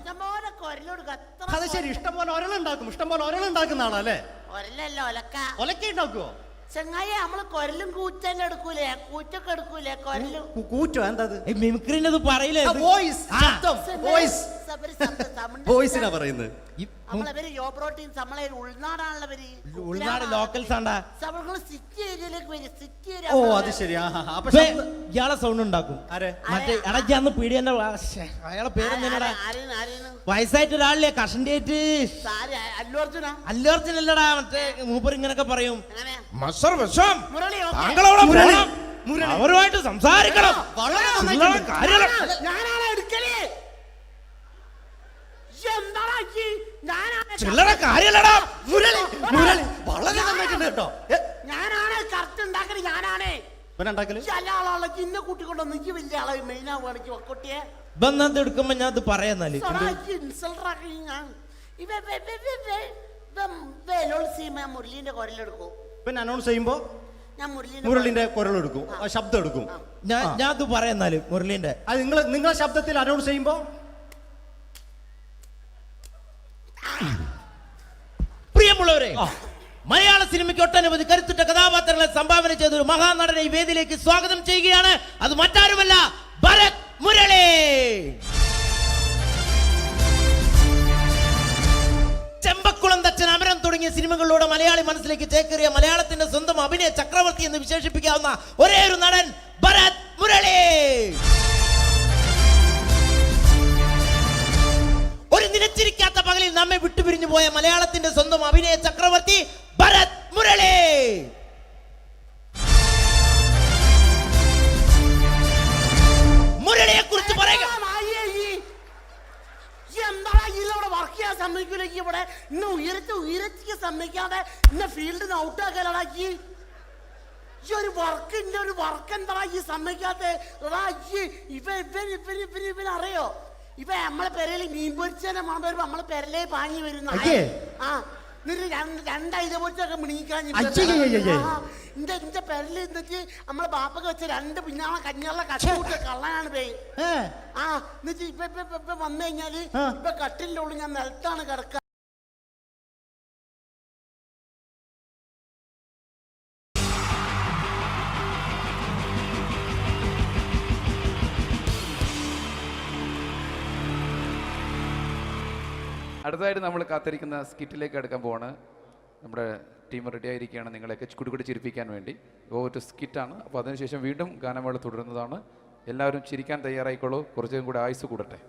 അത് ശരി. ഇഷ്ടംപോലെ ഒരളുണ്ടാക്കുന്ന ആളല്ലേ? ഒലക്ക ഉണ്ടാക്കുവോ? ചെങ്ങായി, നമ്മള് കൊരലും കൂറ്റെല്ലാം എടുക്കൂലേ? കൂറ്റൊക്കെ എടുക്കൂലേ? കൊരലും കൂറ്റോ? എന്താ മിമിക്രിന്റെ പറയില്ലേ? വോയിസിനാ പറയുന്നത്. ഉൾനാട് ലോക്കൽസ് ആണ്ടാ. ഓ, അത് ശരി. ഇയാളെ സൗണ്ട് ഉണ്ടാക്കും. മറ്റേ ഇടയ്ക്കാന്ന് പീഡിയന്റെ അയാളെ പേരെന്താ? വയസ്സായിട്ട് ഒരാളില്ലേ? കഷന്റെ ആയിട്ട് അല്ലു അർജുൻ അല്ലടാ. മറ്റേ മൂപ്പർ ഇങ്ങനൊക്കെ പറയും. അവരുമായിട്ട് സംസാരിക്കണം. ചില്ലറ കാര്യല്ലടാ. വളരെ നന്നായിട്ടുണ്ട് കേട്ടോ. ഞാനാണ് കറക്റ്റ് ഉണ്ടാക്കല്. ഞാനാണ് എടുക്കുമ്പോ ഞാൻ അത് പറയാന്നാല് മുരളീന്റെ കുരലെടുക്കും. പിന്നെ അനൗൺസ് ചെയ്യുമ്പോ മുരളിന്റെ കുരലെടുക്കും, ശബ്ദം എടുക്കും. ഞാൻ അത് പറയാന്നാല് മുരളീന്റെ നിങ്ങളെ ശബ്ദത്തിൽ അനൗൺസ് ചെയ്യുമ്പോ പ്രിയമുള്ളവരെ, മലയാള സിനിമയ്ക്ക് ഒട്ടനവധി കരുത്തുറ്റ കഥാപാത്രങ്ങളെ സംഭാവന ചെയ്ത ഒരു മഹാനടനെ ഈ വേദിയിലേക്ക് സ്വാഗതം ചെയ്യുകയാണ്. അത് മറ്റാരുമല്ല, ഭരത് മുരളി. ചെമ്പക്കുളം തച്ചൻ, അമരം തുടങ്ങിയ സിനിമകളിലൂടെ മലയാളി മനസ്സിലേക്ക് ചേക്കേറിയ മലയാളത്തിന്റെ സ്വന്തം അഭിനയ ചക്രവർത്തി എന്ന് വിശേഷിപ്പിക്കാവുന്ന ഒരേ ഒരു നടൻ ഭരത് മുരളി. ഒരു നിലച്ചിരിക്കാത്ത പകലിൽ നമ്മെ വിട്ടുപിരിഞ്ഞു പോയ മലയാളത്തിന്റെ സ്വന്തം അഭിനയ ചക്രവർത്തി ഭരത് മുരളി. മുരളിയെ കുറിച്ച് പറയുക. വർക്ക് ചെയ്യാൻ സമ്മതിക്കൂല. ഇവിടെ ഇന്ന് ഉയരത്തിക്ക് സമ്മതിക്കാതെ ഇന്ന ഫീൽഡിന് ഔട്ടാക്കലടാ. ഒരു വർക്ക് എന്താ ഈ സമ്മതിക്കാത്ത? ഇവനറിയോ? ഇവ നമ്മളെ പെരയിൽ മീൻ പൊരിച്ചതിനെ മണം വരുമ്പോ നമ്മളെ പെരലേ പാങ്ങി വരുന്ന രണ്ടൈതപൊരിച്ചൊക്കെ മിണിക്കാൻ എന്റെ പെരല് എന്നിട്ട് നമ്മളെ ബാപ്പൊക്കെ വെച്ച രണ്ട് പിന്നാളെ കഞ്ഞാളെ കട്ടുകൂട്ടിയ കള്ളനാണ് പേ. എന്നിട്ട് ഇപ്പൊ വന്നു കഴിഞ്ഞാല് ഇപ്പൊ കട്ടിലിന്റെ ഉള്ളിൽ ഞാൻ നിലത്താണ് കിടക്കുക. അടുത്തതായിട്ട് നമ്മൾ കാത്തിരിക്കുന്ന സ്കിറ്റിലേക്ക് അടുക്കാൻ പോവാണ്. നമ്മുടെ ടീം റെഡി ആയിരിക്കുകയാണ് നിങ്ങളെയൊക്കെ കുടുകുടി ചിരിപ്പിക്കാൻ വേണ്ടി. ഒരു സ്കിറ്റാണ്. അപ്പോൾ അതിനുശേഷം വീണ്ടും ഗാനമേള തുടരുന്നതാണ്. എല്ലാവരും ചിരിക്കാൻ തയ്യാറായിക്കോളൂ. കുറച്ചും കൂടെ ആയുസ് കൂടട്ടെ.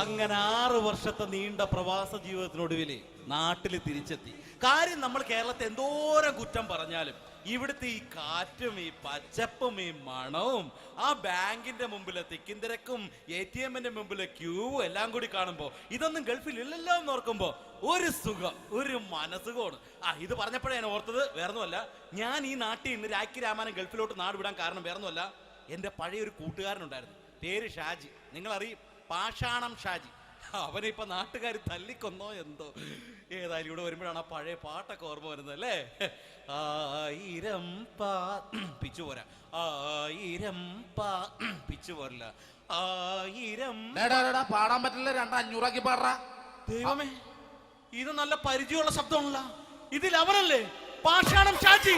അങ്ങനെ 6 വർഷത്തെ നീണ്ട പ്രവാസ ജീവിതത്തിനൊടുവിൽ നാട്ടിൽ തിരിച്ചെത്തി. കാര്യം നമ്മൾ കേരളത്തെ എന്തോരം കുറ്റം പറഞ്ഞാലും ഇവിടുത്തെ ഈ കാറ്റും ഈ പച്ചപ്പും ഈ മണവും ആ ബാങ്കിന്റെ മുമ്പിലെ തിക്കും തിരക്കും ATM-ന്റെ മുമ്പിലെ ക്യൂവും എല്ലാം കൂടി കാണുമ്പോൾ ഇതൊന്നും ഗൾഫിൽ ഇല്ലല്ലോ എന്ന് ഓർക്കുമ്പോൾ ഒരു സുഖം, ഒരു മനസ്സുഖമാണ്. ഇത് പറഞ്ഞപ്പോഴേ ഞാൻ ഓർത്തത് വേറൊന്നുമല്ല, ഞാൻ ഈ നാട്ടിൽ നിന്ന് രാഖി രാമാനം ഗൾഫിലോട്ട് നാട് വിടാൻ കാരണം വേറൊന്നുമല്ല, എൻ്റെ പഴയൊരു കൂട്ടുകാരനുണ്ടായിരുന്നു, പേര് ഷാജി. നിങ്ങളറിയും, പാഷാണം ഷാജി. അവനെ ഇപ്പൊ നാട്ടുകാർ തല്ലിക്കൊന്നോ എന്തോ. ഏതായാലും ഇവിടെ വരുമ്പോഴാണ് ആ പഴയ പാട്ടൊക്കെ ഓർമ്മ വരുന്നത് അല്ലേ. 1000 പിച്ചു പോരാ, 1000 പിച്ചു പോരില്ല, 1000 പാടാൻ പറ്റില്ല, 200 പാടാ. ദൈവമേ, ഇത് നല്ല പരിചയമുള്ള ശബ്ദമാണല്ലോ. ഇതിൽ അവനല്ലേ പാഷാണം ഷാജി?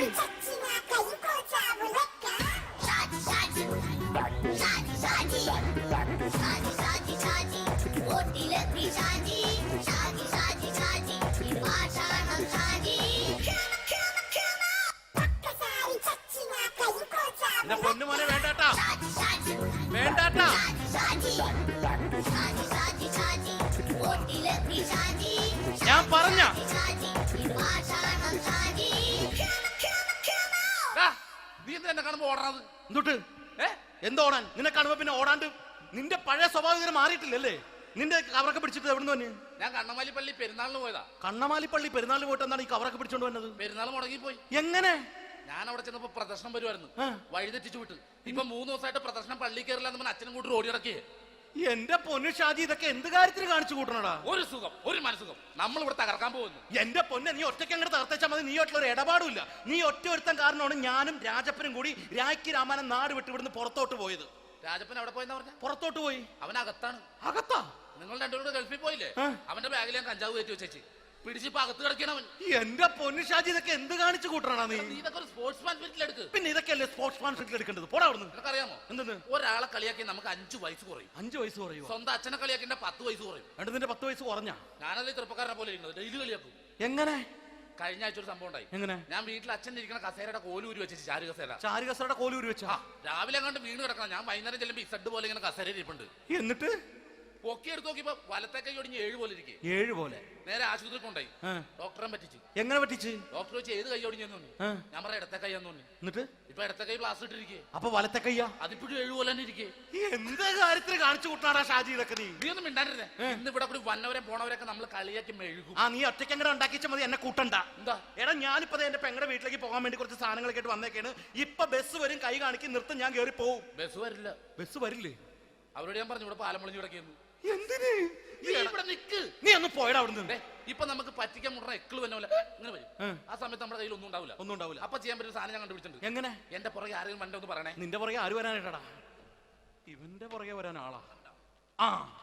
പൊന്നുമോനെ വേണ്ടാട്ടാ, വേണ്ടാട്ടാ. ഞാൻ പറഞ്ഞ നീ എന്നെ കാണുമ്പോ ഓടാത് എന്തൊട്ട്? എന്തോടാൻ? നിന്നെ കാണുമ്പോ പിന്നെ ഓടാണ്ട് നിന്റെ പഴയ സ്വഭാവം മാറിയിട്ടില്ലല്ലേ? നിന്റെ കവറൊക്കെ പിടിച്ചിട്ട് എവിടുന്ന് തന്നെ? ഞാൻ കണ്ണമാലി പള്ളി പെരുന്നാളിന് പോയതാ. കണ്ണമാലി പള്ളി പെരുന്നാളിന് പോയിട്ട് എന്താണ് ഈ കവറൊക്കെ പിടിച്ചോണ്ട് വന്നത്? പെരുന്നാൾ മുടങ്ങിപ്പോയി. എങ്ങനെ? ഞാൻ അവിടെ ചെന്നപ്പോ പ്രദർശനം വരുമായിരുന്നു, വഴിതെറ്റിച്ചു വിട്ട്. ഇപ്പൊ 3 ദിവസമായിട്ട് പ്രദർശനം പള്ളി കയറില്ല എന്ന് അച്ഛനും കൂട്ടി ഓടി ഇറക്കിയേ. എന്റെ പൊന്നു ഷാജി, ഇതൊക്കെ എന്ത് കാര്യത്തിന് കാണിച്ചു കൂട്ടണടാ? ഒരു സുഖം, ഒരു മനസുഖം. നമ്മൾ ഇവിടെ തകർക്കാൻ പോകുന്നു. എന്റെ പൊന്നെ, നീ ഒറ്റയ്ക്ക് അങ്ങോട്ട് തകർത്തേച്ചാൽ മതി. നീ ഒറ്റ ഒരു ഇടപാടുമില്ല. നീ ഒറ്റ ഒരുത്തൻ കാരണമാണ് ഞാനും രാജപ്പനും കൂടി രാഖി രാമാനം നാട് വിട്ട് ഇവിടുന്ന് പുറത്തോട്ട് പോയത്. രാജപ്പൻ എവിടെ പോയെന്ന് പറഞ്ഞ? പുറത്തോട്ട് പോയി. അവനകത്താണ്. അകത്താ? നിങ്ങൾ രണ്ടുപേരും ഗൾഫിൽ പോയില്ലേ? അവന്റെ ബാഗിൽ ഞാൻ കഞ്ചാവ് കയറ്റി വെച്ചേച്ച് പിടിച്ചിപ്പോ അകത്ത് കിടക്കണവൻ. എന്റെ പൊന്നു ഷാജി, ഇതൊക്കെ എന്ത് കാണിച്ചു കൂട്ടണ നീ? ഇതൊക്കെ ഒരു സ്പോർട്സ്മാൻ ഫീൽഡിൽ എടുക്ക്. പിന്നെ ഇതൊക്കെയല്ലേ സ്പോർട്സ്മാൻ ഫീൽഡിൽ എടുക്കേണ്ടത്? പോടാ അവിടുന്ന്. നിനക്കറിയാമോ എന്തെന്ന്? ഒരാളെ കളിയാക്കി നമുക്ക് 5 വയസ്സ് കുറയും. 5 വയസ്സ് കുറയും? സ്വന്തം അച്ഛനെ കളിയാക്കി 10 വയസ്സ് കുറയും. എന്നിട്ട് നിന്റെ 10 വയസ്സ് കുറഞ്ഞ? ഞാനല്ലേ ചെറുപ്പക്കാരനെ പോലെ ഇരിക്കുന്നത്, ഡെയിലി കളിയാക്കും. എങ്ങനെ? കഴിഞ്ഞ ആഴ്ച ഒരു സംഭവം ഉണ്ടായി. എങ്ങനെ? ഞാൻ വീട്ടിൽ അച്ഛൻ ഇരിക്കുന്ന കസേരയുടെ കോലൂരി വെച്ചു. ചാരു കസേരയുടെ കോലൂരി വെച്ചാ? രാവിലെ അങ്ങോട്ട് വീണ് കിടക്കണം. ഞാൻ വൈകുന്നേരം ചെല്ലുമ്പോ ഇസഡ് പോലെ ഇങ്ങനെ കസേര ഇരിപ്പുണ്ട്. എന്നിട്ട് പൊക്കി എടുത്ത് നോക്കിയപ്പോ വലത്തെ കൈ ഒടിഞ്ഞ് 7 പോലെ ഇരിക്കേ. 7 പോലെ? നേരെ ആശുപത്രി കൊണ്ടായി. ഡോക്ടറെ പറ്റിച്ചു. എങ്ങനെ പറ്റിച്ച്? ഡോക്ടർ വെച്ച് ഏത് കൈ ഒടിഞ്ഞെന്ന് തോന്നി. ഞാൻ പറയാം ഇടത്തെ കൈ എന്ന് തോന്നി. എന്നിട്ട് ഇപ്പൊ ഇടത്തെ കൈ പ്ലാസ്റ്റർ ഇട്ടിരിക്കേ. അപ്പൊ വലത്തെ കയ്യാ? അതിപ്പോഴും 7 പോലെ തന്നെ ഇരിക്കേ. എന്ത് കാര്യത്തിന് കാണിച്ചു കൂട്ടാടാ ഷാജി ഇതൊക്കെ? നീ ഒന്നും മിണ്ടാണ്ടിരുന്നേ. ഇന്ന് ഇവിടെ കൂടി വന്നവരെ പോണവരൊക്കെ നമ്മൾ കളിയാക്കി മെഴുകും. നീ ഒറ്റയ്ക്ക് അങ്ങനെ ഉണ്ടാക്കിച്ചാൽ മതി, എന്നെ കൂട്ടണ്ട. എന്താ? എടാ, ഞാനിപ്പോ എന്റെ പെങ്ങളുടെ വീട്ടിലേക്ക് പോകാൻ വേണ്ടി കുറച്ച് സാധനങ്ങളൊക്കെ ആയിട്ട് വന്നേക്കാണ്. ഇപ്പൊ ബസ് വരും, കൈ കാണിക്കും, നിർത്തും, ഞാൻ കയറി പോവും. ബസ് വരില്ല. ബസ് വരില്ലേ? അവരോട് ഞാൻ പറഞ്ഞു ഇവിടെ പാലം പൊളിഞ്ഞു കിടക്കുന്നു. എന്തിന്? ഇവിടെ നിക്ക്. നീ ഒന്ന് പോയടാ അവിടുന്ന്. ഇപ്പൊ നമുക്ക് പറ്റിക്കാൻ മുട എക്കള് വന്ന പോലെ ഇങ്ങനെ വരും. ആ സമയത്ത് നമ്മുടെ കയ്യിൽ ഒന്നും ഉണ്ടാവില്ല. അപ്പൊ ചെയ്യാൻ പറ്റുന്ന സാധനം ഞാൻ കണ്ടുപിടിച്ചിട്ടുണ്ട്. എങ്ങനെ? എന്റെ പുറകെ ആരെങ്കിലും വണ്ടി ഒന്ന് പറയണേ. നിന്റെ പുറകെ ആര് വരാനായിട്ടാ? ഇവന്റെ പുറകെ വരാൻ ആളാ?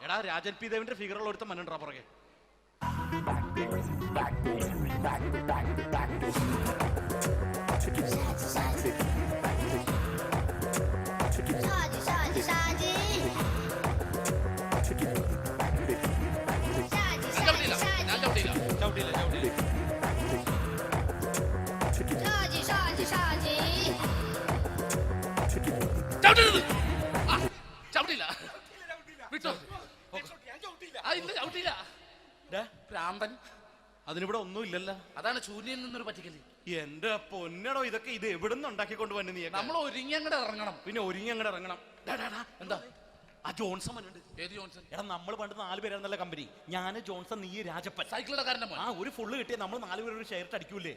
എടാ, രാജൻ പി ദേവിന്റെ ഫിഗറുള്ള ഒരുത്ത മനുണ്ടാ പുറകെ. അതിനിവിടെ ഒന്നും ഇല്ലല്ലോ. അതാണ് ശൂന്യൻ നിന്നൊരു പറ്റിക്കല്. എന്റെ പൊന്നടോ, ഇതൊക്കെ ഇത് എവിടുന്ന് ഉണ്ടാക്കിക്കൊണ്ട് വന്നു നീ? നമ്മൾ ഒരുങ്ങി അങ്ങോട്ട് ഇറങ്ങണം. പിന്നെ ഒരുങ്ങി അങ്ങോട്ട് ഇറങ്ങണം. എന്താ? ആ ജോൺസൺ വന്നിട്ടുണ്ട്. ഏത് ജോൺസൺ? എടാ, നമ്മൾ പണ്ട് 4 പേരായിരുന്നല്ല കമ്പനി. ഞാന് ജോൺസൺ, നീ രാജപ്പൻ. സൈക്കിളുടെ കാരന്റെ മോൻ. ഒരു ഫുള്ള് കിട്ടിയ നമ്മൾ 4 പേര് ഒരു ഷെയർ അടിക്കൂലേ?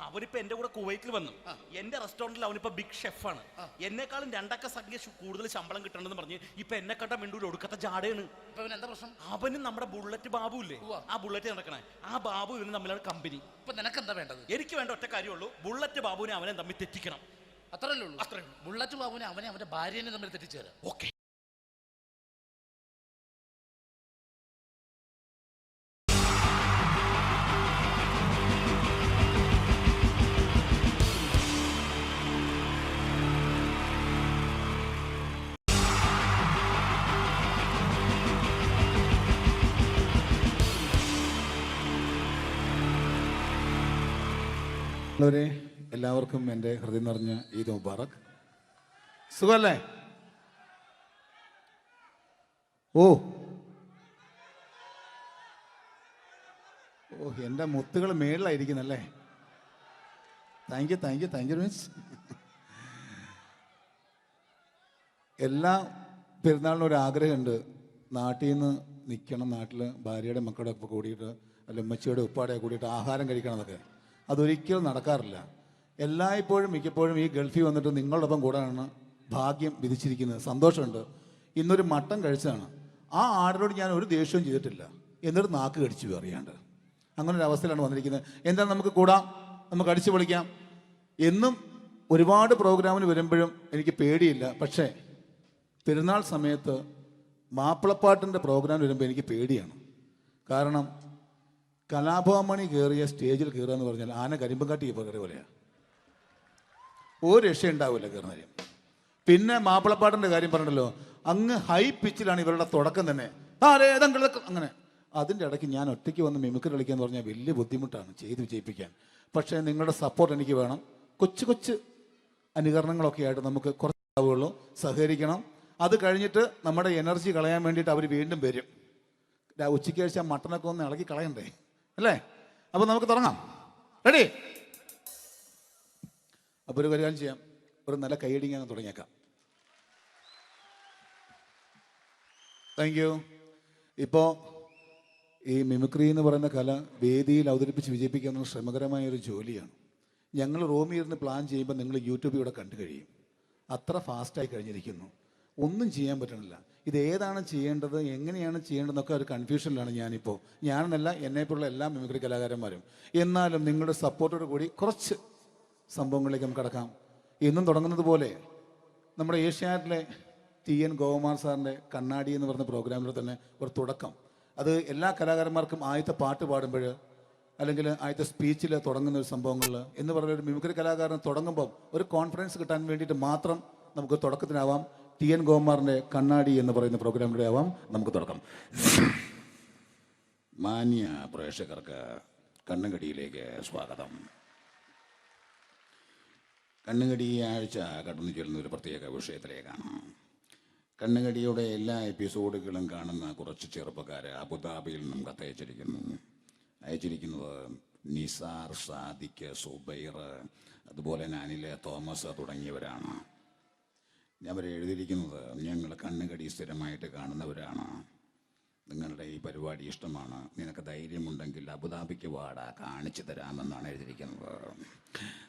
അവനിപ്പോ എന്റെ കൂടെ കുവൈറ്റിൽ വന്നു. എന്റെ റെസ്റ്റോറന്റിൽ അവനിപ്പോ ബിഗ് ഷെഫാണ്. എന്നെക്കാളും 2 അക്ക സംഖ്യ കൂടുതൽ ശമ്പളം കിട്ടണമെന്ന് പറഞ്ഞ് ഇപ്പൊ എന്നെ കണ്ട മിണ്ടൂര് ഒടുക്കത്തെ ജാടയാണ്. എന്താ പ്രശ്നം? അവനും നമ്മുടെ ബുള്ളറ്റ് ബാബു ഇല്ലേ, ആ ബുള്ളറ്റ് നടക്കണേ, ആ ബാബു ഇവന് തമ്മിലാണ് കമ്പനി. ഇപ്പൊ നിനക്ക് എന്താ വേണ്ടത്? എനിക്ക് വേണ്ട ഒറ്റ കാര്യമുള്ളൂ, ബുള്ളറ്റ് ബാബുവിനെ അവനെ തമ്മിൽ തെറ്റിക്കണം. അത്രയല്ലേ ഉള്ളൂ? ബുള്ളറ്റ് ബാബുവിനെ അവനെ അവന്റെ ഭാര്യനെ തമ്മിൽ തെറ്റിച്ചേരാം. ഓക്കെ. ഉള്ളവരെ എല്ലാവർക്കും എൻ്റെ ഹൃദയം നിറഞ്ഞ ഈദ് മുബാറക്. സുഖമല്ലേ? ഓ ഓ എൻ്റെ മുത്തുകൾ മേളിലായിരിക്കുന്നല്ലേ. Thank you miss. എല്ലാ പെരുന്നാളിനും ഒരു ആഗ്രഹമുണ്ട്, നാട്ടിൽ നിന്ന് നിൽക്കണം, നാട്ടിൽ ഭാര്യയുടെ മക്കളുടെ ഒപ്പം കൂടിയിട്ട് അല്ല ഉമ്മച്ചിയുടെ ഉപ്പാടെ കൂടിയിട്ട് ആഹാരം കഴിക്കണം എന്നൊക്കെ. അതൊരിക്കലും നടക്കാറില്ല. എല്ലായ്പ്പോഴും മിക്കപ്പോഴും ഈ ഗൾഫിൽ വന്നിട്ട് നിങ്ങളോടൊപ്പം കൂടാനാണ് ഭാഗ്യം വിധിച്ചിരിക്കുന്നത്. സന്തോഷമുണ്ട്. ഇന്നൊരു മട്ടൻ കഴിച്ചതാണ്. ആ ആടിനോട് ഞാൻ ഒരു ദേഷ്യവും ചെയ്തിട്ടില്ല, എന്നിട്ട് നാക്ക് കടിച്ചു അറിയാണ്ട്. അങ്ങനെ ഒരു അവസ്ഥയിലാണ് വന്നിരിക്കുന്നത്. എന്താണ്, നമുക്ക് കൂടാം, നമുക്ക് അടിച്ചു പൊളിക്കാം എന്നും ഒരുപാട് പ്രോഗ്രാമിന് വരുമ്പോഴും എനിക്ക് പേടിയില്ല. പക്ഷേ പെരുന്നാൾ സമയത്ത് മാപ്പിളപ്പാട്ടിൻ്റെ പ്രോഗ്രാം വരുമ്പോൾ എനിക്ക് പേടിയാണ്. കാരണം കലാഭവമണി കയറിയ സ്റ്റേജിൽ കയറുക എന്ന് പറഞ്ഞാൽ ആന കരിമ്പം കാട്ടി കയറിയ പോലെയാണ്. ഒരു രക്ഷ ഉണ്ടാവില്ല കയറുന്നതിന്. പിന്നെ മാപ്പിളപ്പാട്ടിൻ്റെ കാര്യം പറഞ്ഞല്ലോ, അങ്ങ് ഹൈ പിച്ചിലാണ് ഇവരുടെ തുടക്കം തന്നെ. അങ്ങനെ അതിൻ്റെ ഇടയ്ക്ക് ഞാൻ ഒറ്റയ്ക്ക് വന്ന് മിമിക്രി കളിക്കാന്ന് പറഞ്ഞാൽ വലിയ ബുദ്ധിമുട്ടാണ് ചെയ്ത് വിജയിപ്പിക്കാൻ. പക്ഷേ നിങ്ങളുടെ സപ്പോർട്ട് എനിക്ക് വേണം. കൊച്ചു കൊച്ചു അനുകരണങ്ങളൊക്കെ ആയിട്ട് നമുക്ക് കുറച്ചാവുള്ളൂ. സഹകരിക്കണം. അത് കഴിഞ്ഞിട്ട് നമ്മുടെ എനർജി കളയാൻ വേണ്ടിയിട്ട് അവർ വീണ്ടും വരും. ഉച്ചയ്ക്ക് കഴിച്ച മട്ടനൊക്കെ ഒന്ന് ഇളക്കി കളയണ്ടേ അല്ലേ? അപ്പോൾ നമുക്ക് തുടങ്ങാം. റെഡി? അപ്പോൾ ഒരു കാര്യം ചെയ്യാം, ഒരു നല്ല കൈയടിക്കാൻ തുടങ്ങിയേക്കാം. Thank you. ഇപ്പോൾ ഈ മിമിക്രി എന്ന് പറയുന്ന കല വേദിയിൽ അവതരിപ്പിച്ച് വിജയിപ്പിക്കുക എന്നുള്ള ശ്രമകരമായൊരു ജോലിയാണ്. ഞങ്ങൾ റൂമിൽ ഇരുന്ന് പ്ലാൻ ചെയ്യുമ്പോൾ നിങ്ങൾ യൂട്യൂബിലൂടെ കണ്ടു കഴിയും. അത്ര ഫാസ്റ്റായി കഴിഞ്ഞിരിക്കുന്നു. ഒന്നും ചെയ്യാൻ പറ്റണില്ല. ഇത് ഏതാണ് ചെയ്യേണ്ടത്, എങ്ങനെയാണ് ചെയ്യേണ്ടതെന്നൊക്കെ ഒരു കൺഫ്യൂഷനിലാണ് ഞാനിപ്പോൾ. ഞാനെന്നല്ല, എന്നെപ്പോലുള്ള എല്ലാ മിമിക്രി കലാകാരന്മാരും. എന്നാലും നിങ്ങളുടെ സപ്പോർട്ടോട് കൂടി കുറച്ച് സംഭവങ്ങളിലേക്ക് നമുക്ക് കടക്കാം. എന്നും തുടങ്ങുന്നത് പോലെ നമ്മുടെ ഏഷ്യാനെറ്റിലെ TN ഗോപകുമാർ സാറിൻ്റെ കണ്ണാടി എന്ന് പറയുന്ന പ്രോഗ്രാമിൽ തന്നെ ഒരു തുടക്കം. അത് എല്ലാ കലാകാരന്മാർക്കും ആദ്യത്തെ പാട്ട് പാടുമ്പോൾ അല്ലെങ്കിൽ ആദ്യത്തെ സ്പീച്ചിൽ തുടങ്ങുന്ന ഒരു സംഭവങ്ങളിൽ എന്ന് പറയുന്ന ഒരു മിമിക്രി കലാകാരൻ തുടങ്ങുമ്പോൾ ഒരു കോൺഫിഡൻസ് കിട്ടാൻ വേണ്ടിയിട്ട് മാത്രം നമുക്ക് തുടക്കത്തിനാവാം. TN ഗോപകുമാറിൻ്റെ കണ്ണാടി എന്ന് പറയുന്ന പ്രോഗ്രാമിലൂടെ ആവാം നമുക്ക് തുടക്കം. മാന്യ പ്രേക്ഷകർക്ക് കണ്ണുകടിയിലേക്ക് സ്വാഗതം. കണ്ണുകടി ആഴ്ച കടന്നു ചെല്ലുന്ന ഒരു പ്രത്യേക വിഷയത്തിലേക്കാണ്. കണ്ണുകടിയുടെ എല്ലാ എപ്പിസോഡുകളും കാണുന്ന കുറച്ച് ചെറുപ്പക്കാർ അബുദാബിയിൽ നിന്നും അയച്ചിരിക്കുന്നത് നിസാർ, സാദിഖ്, സുബൈർ, അതുപോലെ അനിൽ, തോമസ് തുടങ്ങിയവരാണ്. അവർ എഴുതിയിരിക്കുന്നത്, ഞങ്ങൾ കണ്ണുകടി സ്ഥിരമായിട്ട് കാണുന്നവരാണ്. നിങ്ങളുടെ ഈ പരിപാടി ഇഷ്ടമാണ്. നിനക്ക് ധൈര്യമുണ്ടെങ്കിൽ അബുദാബിക്ക് വാടാ, കാണിച്ചു തരാമെന്നാണ് എഴുതിയിരിക്കുന്നത്.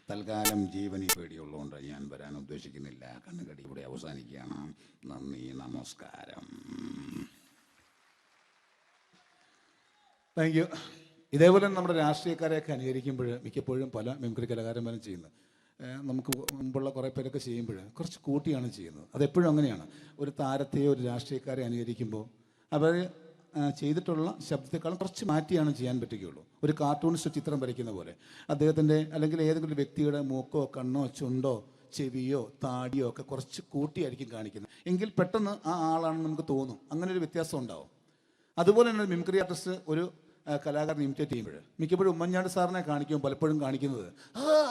തൽക്കാലം ജീവനി പേടിയുള്ളതുകൊണ്ട് ഞാൻ വരാൻ ഉദ്ദേശിക്കുന്നില്ല. കണ്ണുകടി ഇവിടെ അവസാനിക്കുകയാണ്. നന്ദി, നമസ്കാരം. Thank you. ഇതേപോലെ നമ്മുടെ രാഷ്ട്രീയക്കാരെയൊക്കെ അനുകരിക്കുമ്പോൾ മിക്കപ്പോഴും പല മിമിക്രി കലാകാരന്മാരും ചെയ്യുന്നത്, നമുക്ക് മുമ്പുള്ള കുറേ പേരൊക്കെ ചെയ്യുമ്പോൾ കുറച്ച് കൂട്ടിയാണ് ചെയ്യുന്നത്. അതെപ്പോഴും അങ്ങനെയാണ്. ഒരു താരത്തെയോ ഒരു രാഷ്ട്രീയക്കാരെ അനുകരിക്കുമ്പോൾ അവർ ചെയ്തിട്ടുള്ള ശബ്ദത്തെക്കാളും കുറച്ച് മാറ്റിയാണ് ചെയ്യാൻ പറ്റുകയുള്ളൂ. ഒരു കാർട്ടൂണിസ്റ്റ് ചിത്രം വരയ്ക്കുന്ന പോലെ അദ്ദേഹത്തിൻ്റെ അല്ലെങ്കിൽ ഏതെങ്കിലും ഒരു വ്യക്തിയുടെ മൂക്കോ കണ്ണോ ചുണ്ടോ ചെവിയോ താടിയോ ഒക്കെ കുറച്ച് കൂട്ടിയായിരിക്കും കാണിക്കുന്നത്. എങ്കിൽ പെട്ടെന്ന് ആ ആളാണെന്ന് നമുക്ക് തോന്നും. അങ്ങനെ ഒരു വ്യത്യാസം ഉണ്ടാവും. അതുപോലെ തന്നെ മിമിക്രി ആർട്ടിസ്റ്റ് ഒരു കലാകാരൻ ഇമിറ്റേറ്റ് ചെയ്യുമ്പോൾ മിക്കപ്പോഴും ഉമ്മൻചാണ്ടി സാറിനെ കാണിക്കുമ്പോൾ പലപ്പോഴും കാണിക്കുന്നത്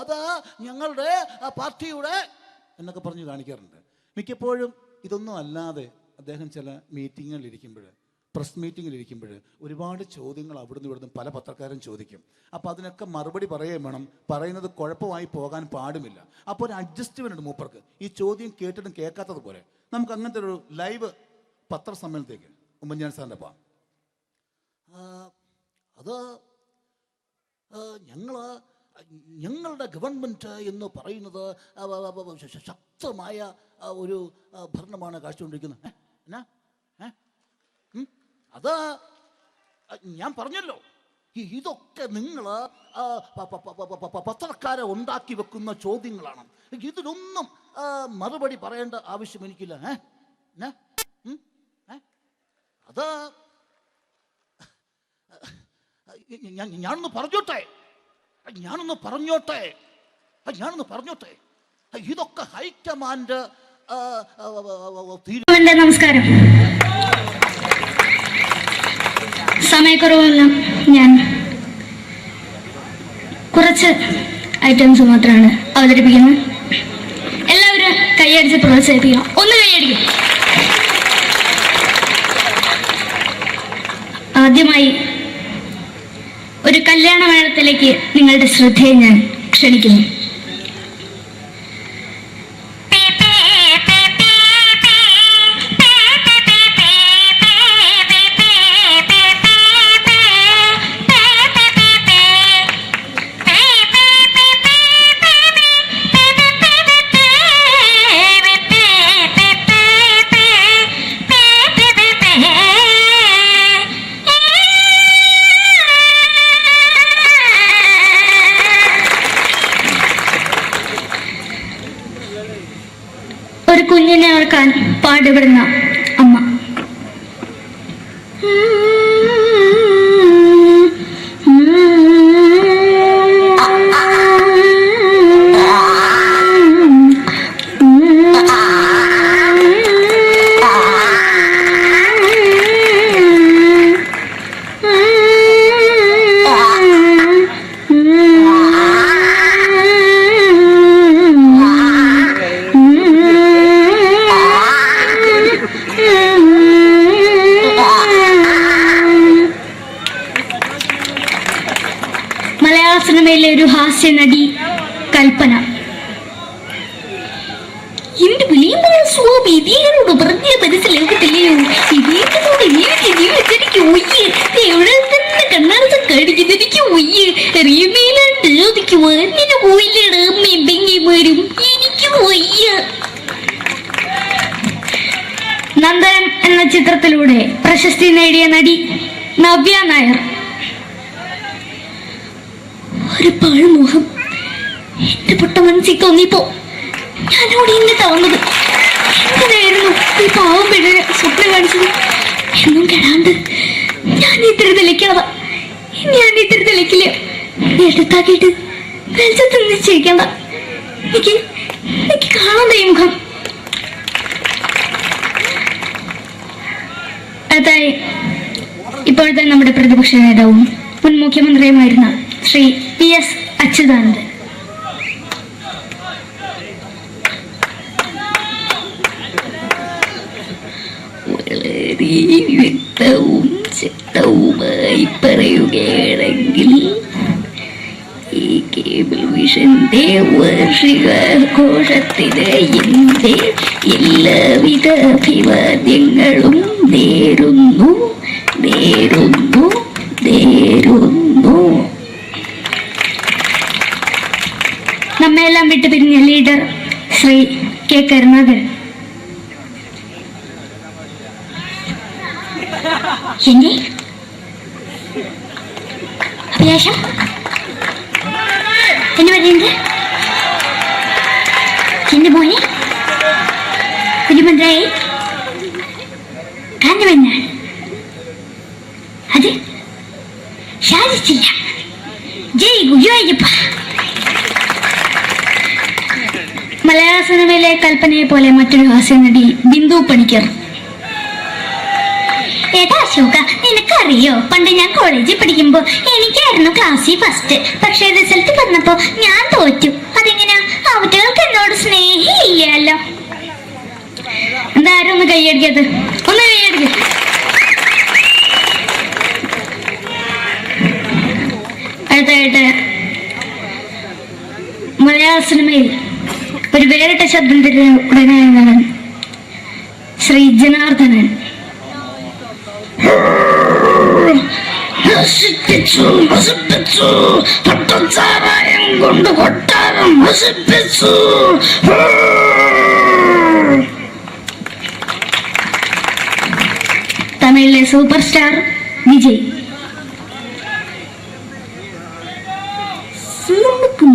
അതാ ഞങ്ങളുടെ പാർട്ടിയുടെ എന്നൊക്കെ പറഞ്ഞ് കാണിക്കാറുണ്ട്. മിക്കപ്പോഴും ഇതൊന്നും അല്ലാതെ അദ്ദേഹം ചില മീറ്റിങ്ങുകളിലിരിക്കുമ്പോൾ, പ്രസ് മീറ്റിങ്ങിലിരിക്കുമ്പോൾ ഒരുപാട് ചോദ്യങ്ങൾ അവിടുന്ന് ഇവിടുന്ന് പല പത്രക്കാരും ചോദിക്കും. അപ്പോൾ അതിനൊക്കെ മറുപടി പറയുകയും വേണം. പറയുന്നത് കുഴപ്പമായി പോകാൻ പാടുമില്ല. അപ്പോൾ ഒരു അഡ്ജസ്റ്റ്മെൻ്റ് ഉണ്ട് മൂപ്പർക്ക്. ഈ ചോദ്യം കേട്ടിട്ടും കേൾക്കാത്തതുപോലെ നമുക്ക് അങ്ങനത്തെ ഒരു ലൈവ് പത്രസമ്മേളനത്തേക്ക് ഉമ്മൻചാണ്ടി സാറിൻ്റെ അപ്പം അത് ഞങ്ങളുടെ ഗവൺമെൻറ് എന്ന് പറയുന്നത് ശക്തമായ ഒരു ഭരണമാണ് കാഴ്ചകൊണ്ടിരിക്കുന്നത്. എന്നാ അത് ഞാൻ പറഞ്ഞല്ലോ, ഇതൊക്കെ നിങ്ങൾ പത്രക്കാരെ ഉണ്ടാക്കി വെക്കുന്ന ചോദ്യങ്ങളാണ്. ഇതിനൊന്നും മറുപടി പറയേണ്ട ആവശ്യം എനിക്കില്ല. അത് ഞാനൊന്ന് പറഞ്ഞോട്ടെ ഇതൊക്കെ ഹൈക്കമാൻഡ്. നമസ്കാരം. സമയക്കുറവെല്ലാം ഞാൻ കുറച്ച് ഐറ്റംസ് മാത്രമാണ് അവതരിപ്പിക്കുന്നത്. എല്ലാവരും കൈയടിച്ച് പ്രോത്സാഹിപ്പിക്കണം. ഒന്ന് കൈയടിക്കും. ആദ്യമായി ഒരു കല്യാണ മേളത്തിലേക്ക് നിങ്ങളുടെ ശ്രദ്ധയെ ഞാൻ ക്ഷണിക്കുന്നു. ഒരു കുഞ്ഞിനെ ഓർക്കാൻ പാടുപെടുന്ന അമ്മ. മലയാള സിനിമയിലെ ഒരു ഹാസ്യ നടി കൽപ്പന. എന്റെ വിളിയമ്പല സ്വാമി ഇതിനോട് പറഞ്ഞ മനസ്സിലാകത്തില്ലയോ? ഇതിനോട് എനിക്ക് ജീവിതത്തിലേക്ക് ഒയ്യ് എവിടെ തന്നെ കണ്ണാടത്ത് കടിക്കുന്നത് എനിക്ക് ഒയ്യ് അറിയുമേലാണ്ട് എനിക്ക് വന്നിന് പോയില്ലേടാ അമ്മയും പെങ്ങിമാരും എനിക്ക് ഒയ്യ. നന്ദനം എന്ന ചിത്രത്തിലൂടെ പ്രശസ്തി നേടിയ നടി നവ്യ നായർ. ഒരു പഴമുഖം എന്റെ പൊട്ട മനസ്സിൽ തോന്നിയപ്പോ ഞാനോട് ഇന്നിട്ടാ വന്നത്. എന്തിനായിരുന്നു ഈ പാവം പിഴ സ്വപ്നം കാണിച്ചത്? എന്നും കെടാണ്ട് ഞാൻ ഇത്തിരി തെളിക്കാതെ ഞാൻ ഇത്തിരി തെളിക്കില്ല. എടുത്താക്കിയിട്ട് വെളിച്ചത്ത് നിശ്ചയിക്കണ്ട. എനിക്ക് കാണാൻ ഈ മുഖം. അതായി ഇപ്പോഴത്തെ നമ്മുടെ പ്രതിപക്ഷ നേതാവും മുൻ മുഖ്യമന്ത്രിയുമായിരുന്ന ശ്രീ PS അച്യുതാനന്ദൻ. വളരെ വ്യക്തവും ശക്തവുമായി പറയുകയാണെങ്കിൽ ഈ കേബിൾ വിഷന്റെ വാർഷികാഘോഷത്തിന് എന്റെ എല്ലാവിധ അഭിവാദ്യങ്ങളും നേരുന്നു നേരുന്നു നേരുന്നു. നമ്മയെല്ലാം വിട്ടുപിരിഞ്ഞ ലീഡർ ശ്രീ K കരുണാകരൻ. എന്റെ അഭിലാഷം എന്ന് പറയുന്നത് എന്റെ മോനെ തിരുമന്ത്രായി കാഞ്ഞവന്നാണ്. അത് സാധിച്ചില്ല. ജയ് ഗുരുവായൂരപ്പ. മലയാള സിനിമയിലെ കൽപ്പനയെ പോലെ മറ്റൊരു ഹാസ്യ നടി ബിന്ദു പണിക്കർ. ഏട്ടാ അശോക, നിനക്കറിയോ പണ്ട് ഞാൻ കോളേജിൽ പഠിക്കുമ്പോ എനിക്കായിരുന്നു ക്ലാസ്സിൽ ഫസ്റ്റ്. പക്ഷെ റിസൾട്ട് വന്നപ്പോ ഞാൻ തോറ്റു. അതെങ്ങനെയാ? അവറ്റകൾക്ക് എന്നോട് സ്നേഹമില്ലല്ലോ. എന്താരും ഒന്ന് കൈയടിക്കത്? ഒന്ന് കൈയടിക്ക. അടുത്തായിട്ട് മലയാള സിനിമയിൽ ഒരു വേറിട്ട ശബ്ദം ഉടനായ ശ്രീ ജനാർദ്ദനൻ. പട്ടച്ചാരായം കൊണ്ട് കൊട്ടാരം നശിപ്പിച്ചു. തമിഴിലെ സൂപ്പർ സ്റ്റാർ വിജയ്.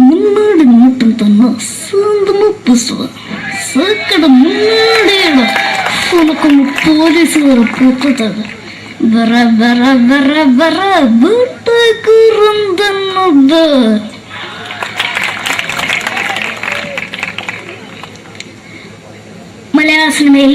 முன்னாடி மட்டும் தன்னா சாந்தமா பேசுவேன். சாக்கடை முன்னாடியே உனக்கு போலீஸ் வர போட்டுட்டாங்க. வர வர வர வர வீட்டுக்கு இருந்தது. മലയാള സിനിമയിൽ